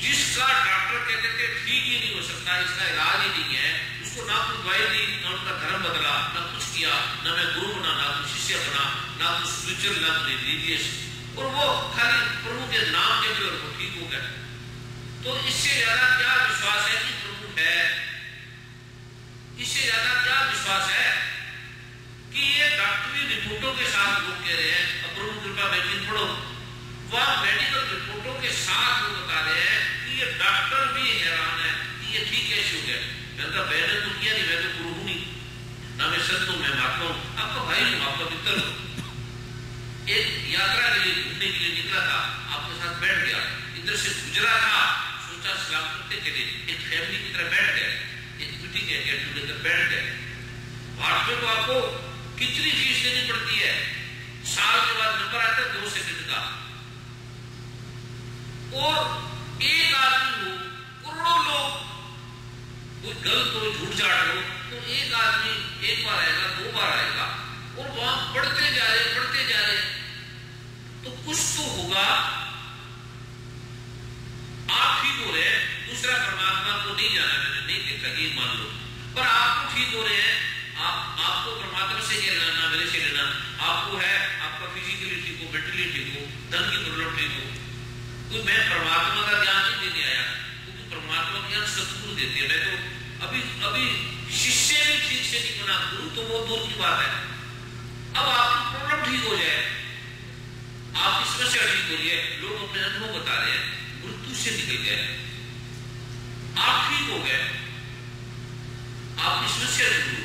जिसका डॉक्टर कहते थे ठीक ही नहीं हो सकता, इसका इलाज ही नहीं है, उसको ना कोई दवाई दी, ना उनका धर्म बदला, ना कुछ किया, ना मैं गुरु बना, ना कुछ शिष्य बना, ना कुछ स्पिरिचुअल, ना कुछ रिलीजियस, और वो खाली प्रभु के नाम के लिए वो ठीक हो गए। तो इससे ज्यादा क्या विश्वास है कि प्रभु है? इससे ज्यादा क्या विश्वास है कि ये डॉक्टरी रिपोर्टों के साथ लोग कह रहे हैं, अब प्रभु कृपा वैक्सीन पढ़ो, वह मेडिकल रिपोर्टों के साथ लोग बता रहे हैं कि ये डॉक्टर भी हैरान है कि ये ठीक कैसे हो गया। मैंने कहा मैंने तो किया नहीं, मैं तो गुरु हूं नहीं, ना मैं संत हूं, मैं महात्मा हूं, आपका भाई हूं, आपका मित्र हूं। एक यात्रा के लिए, घूमने के लिए निकला था, आपके साथ बैठ गया, इधर से गुजरा था, सोचा सलाम करते चले, एक फैमिली की तरह बैठ गए, एक मीटिंग है, गेट टुगेदर बैठ गए। भारत में तो आपको कितनी फीस देनी पड़ती है, साल के बाद नंबर आता है 2 सेकंड का, और एक आदमी हो, करोड़ों लोग, कोई गलत हो, झूठ झाड़ हो, तो एक आदमी एक बार आएगा, 2 बार आएगा, और वहां बढ़ते जा रहे, तो कुछ तो होगा। आप ठीक हो रहे हैं, दूसरा परमात्मा को नहीं जाना, मैंने नहीं देखा, ये मान लो, पर आपको ठीक हो रहे हैं, आपको परमात्मा से क्या लेना, मेरे से लेना, आपको है, आपका फिजिकली ठीक हो, मेंटली ठीक हो, धन की प्रॉब्लम ठीक हो, तो मैं परमात्मा का ज्ञान नहीं देने आया, क्योंकि परमात्मा का ज्ञान सतगुरु देते हैं। मैं तो अभी शिष्य भी ठीक से नहीं बना, गुरु तो वो दूर की बात है। अब आपकी प्रॉब्लम ठीक हो जाए, आपकी समस्या ठीक हो रही है, लोग अपने अनुभव बता रहे हैं, मृत्यु से निकल गए, आप ठीक हो गए, आपकी समस्या दूर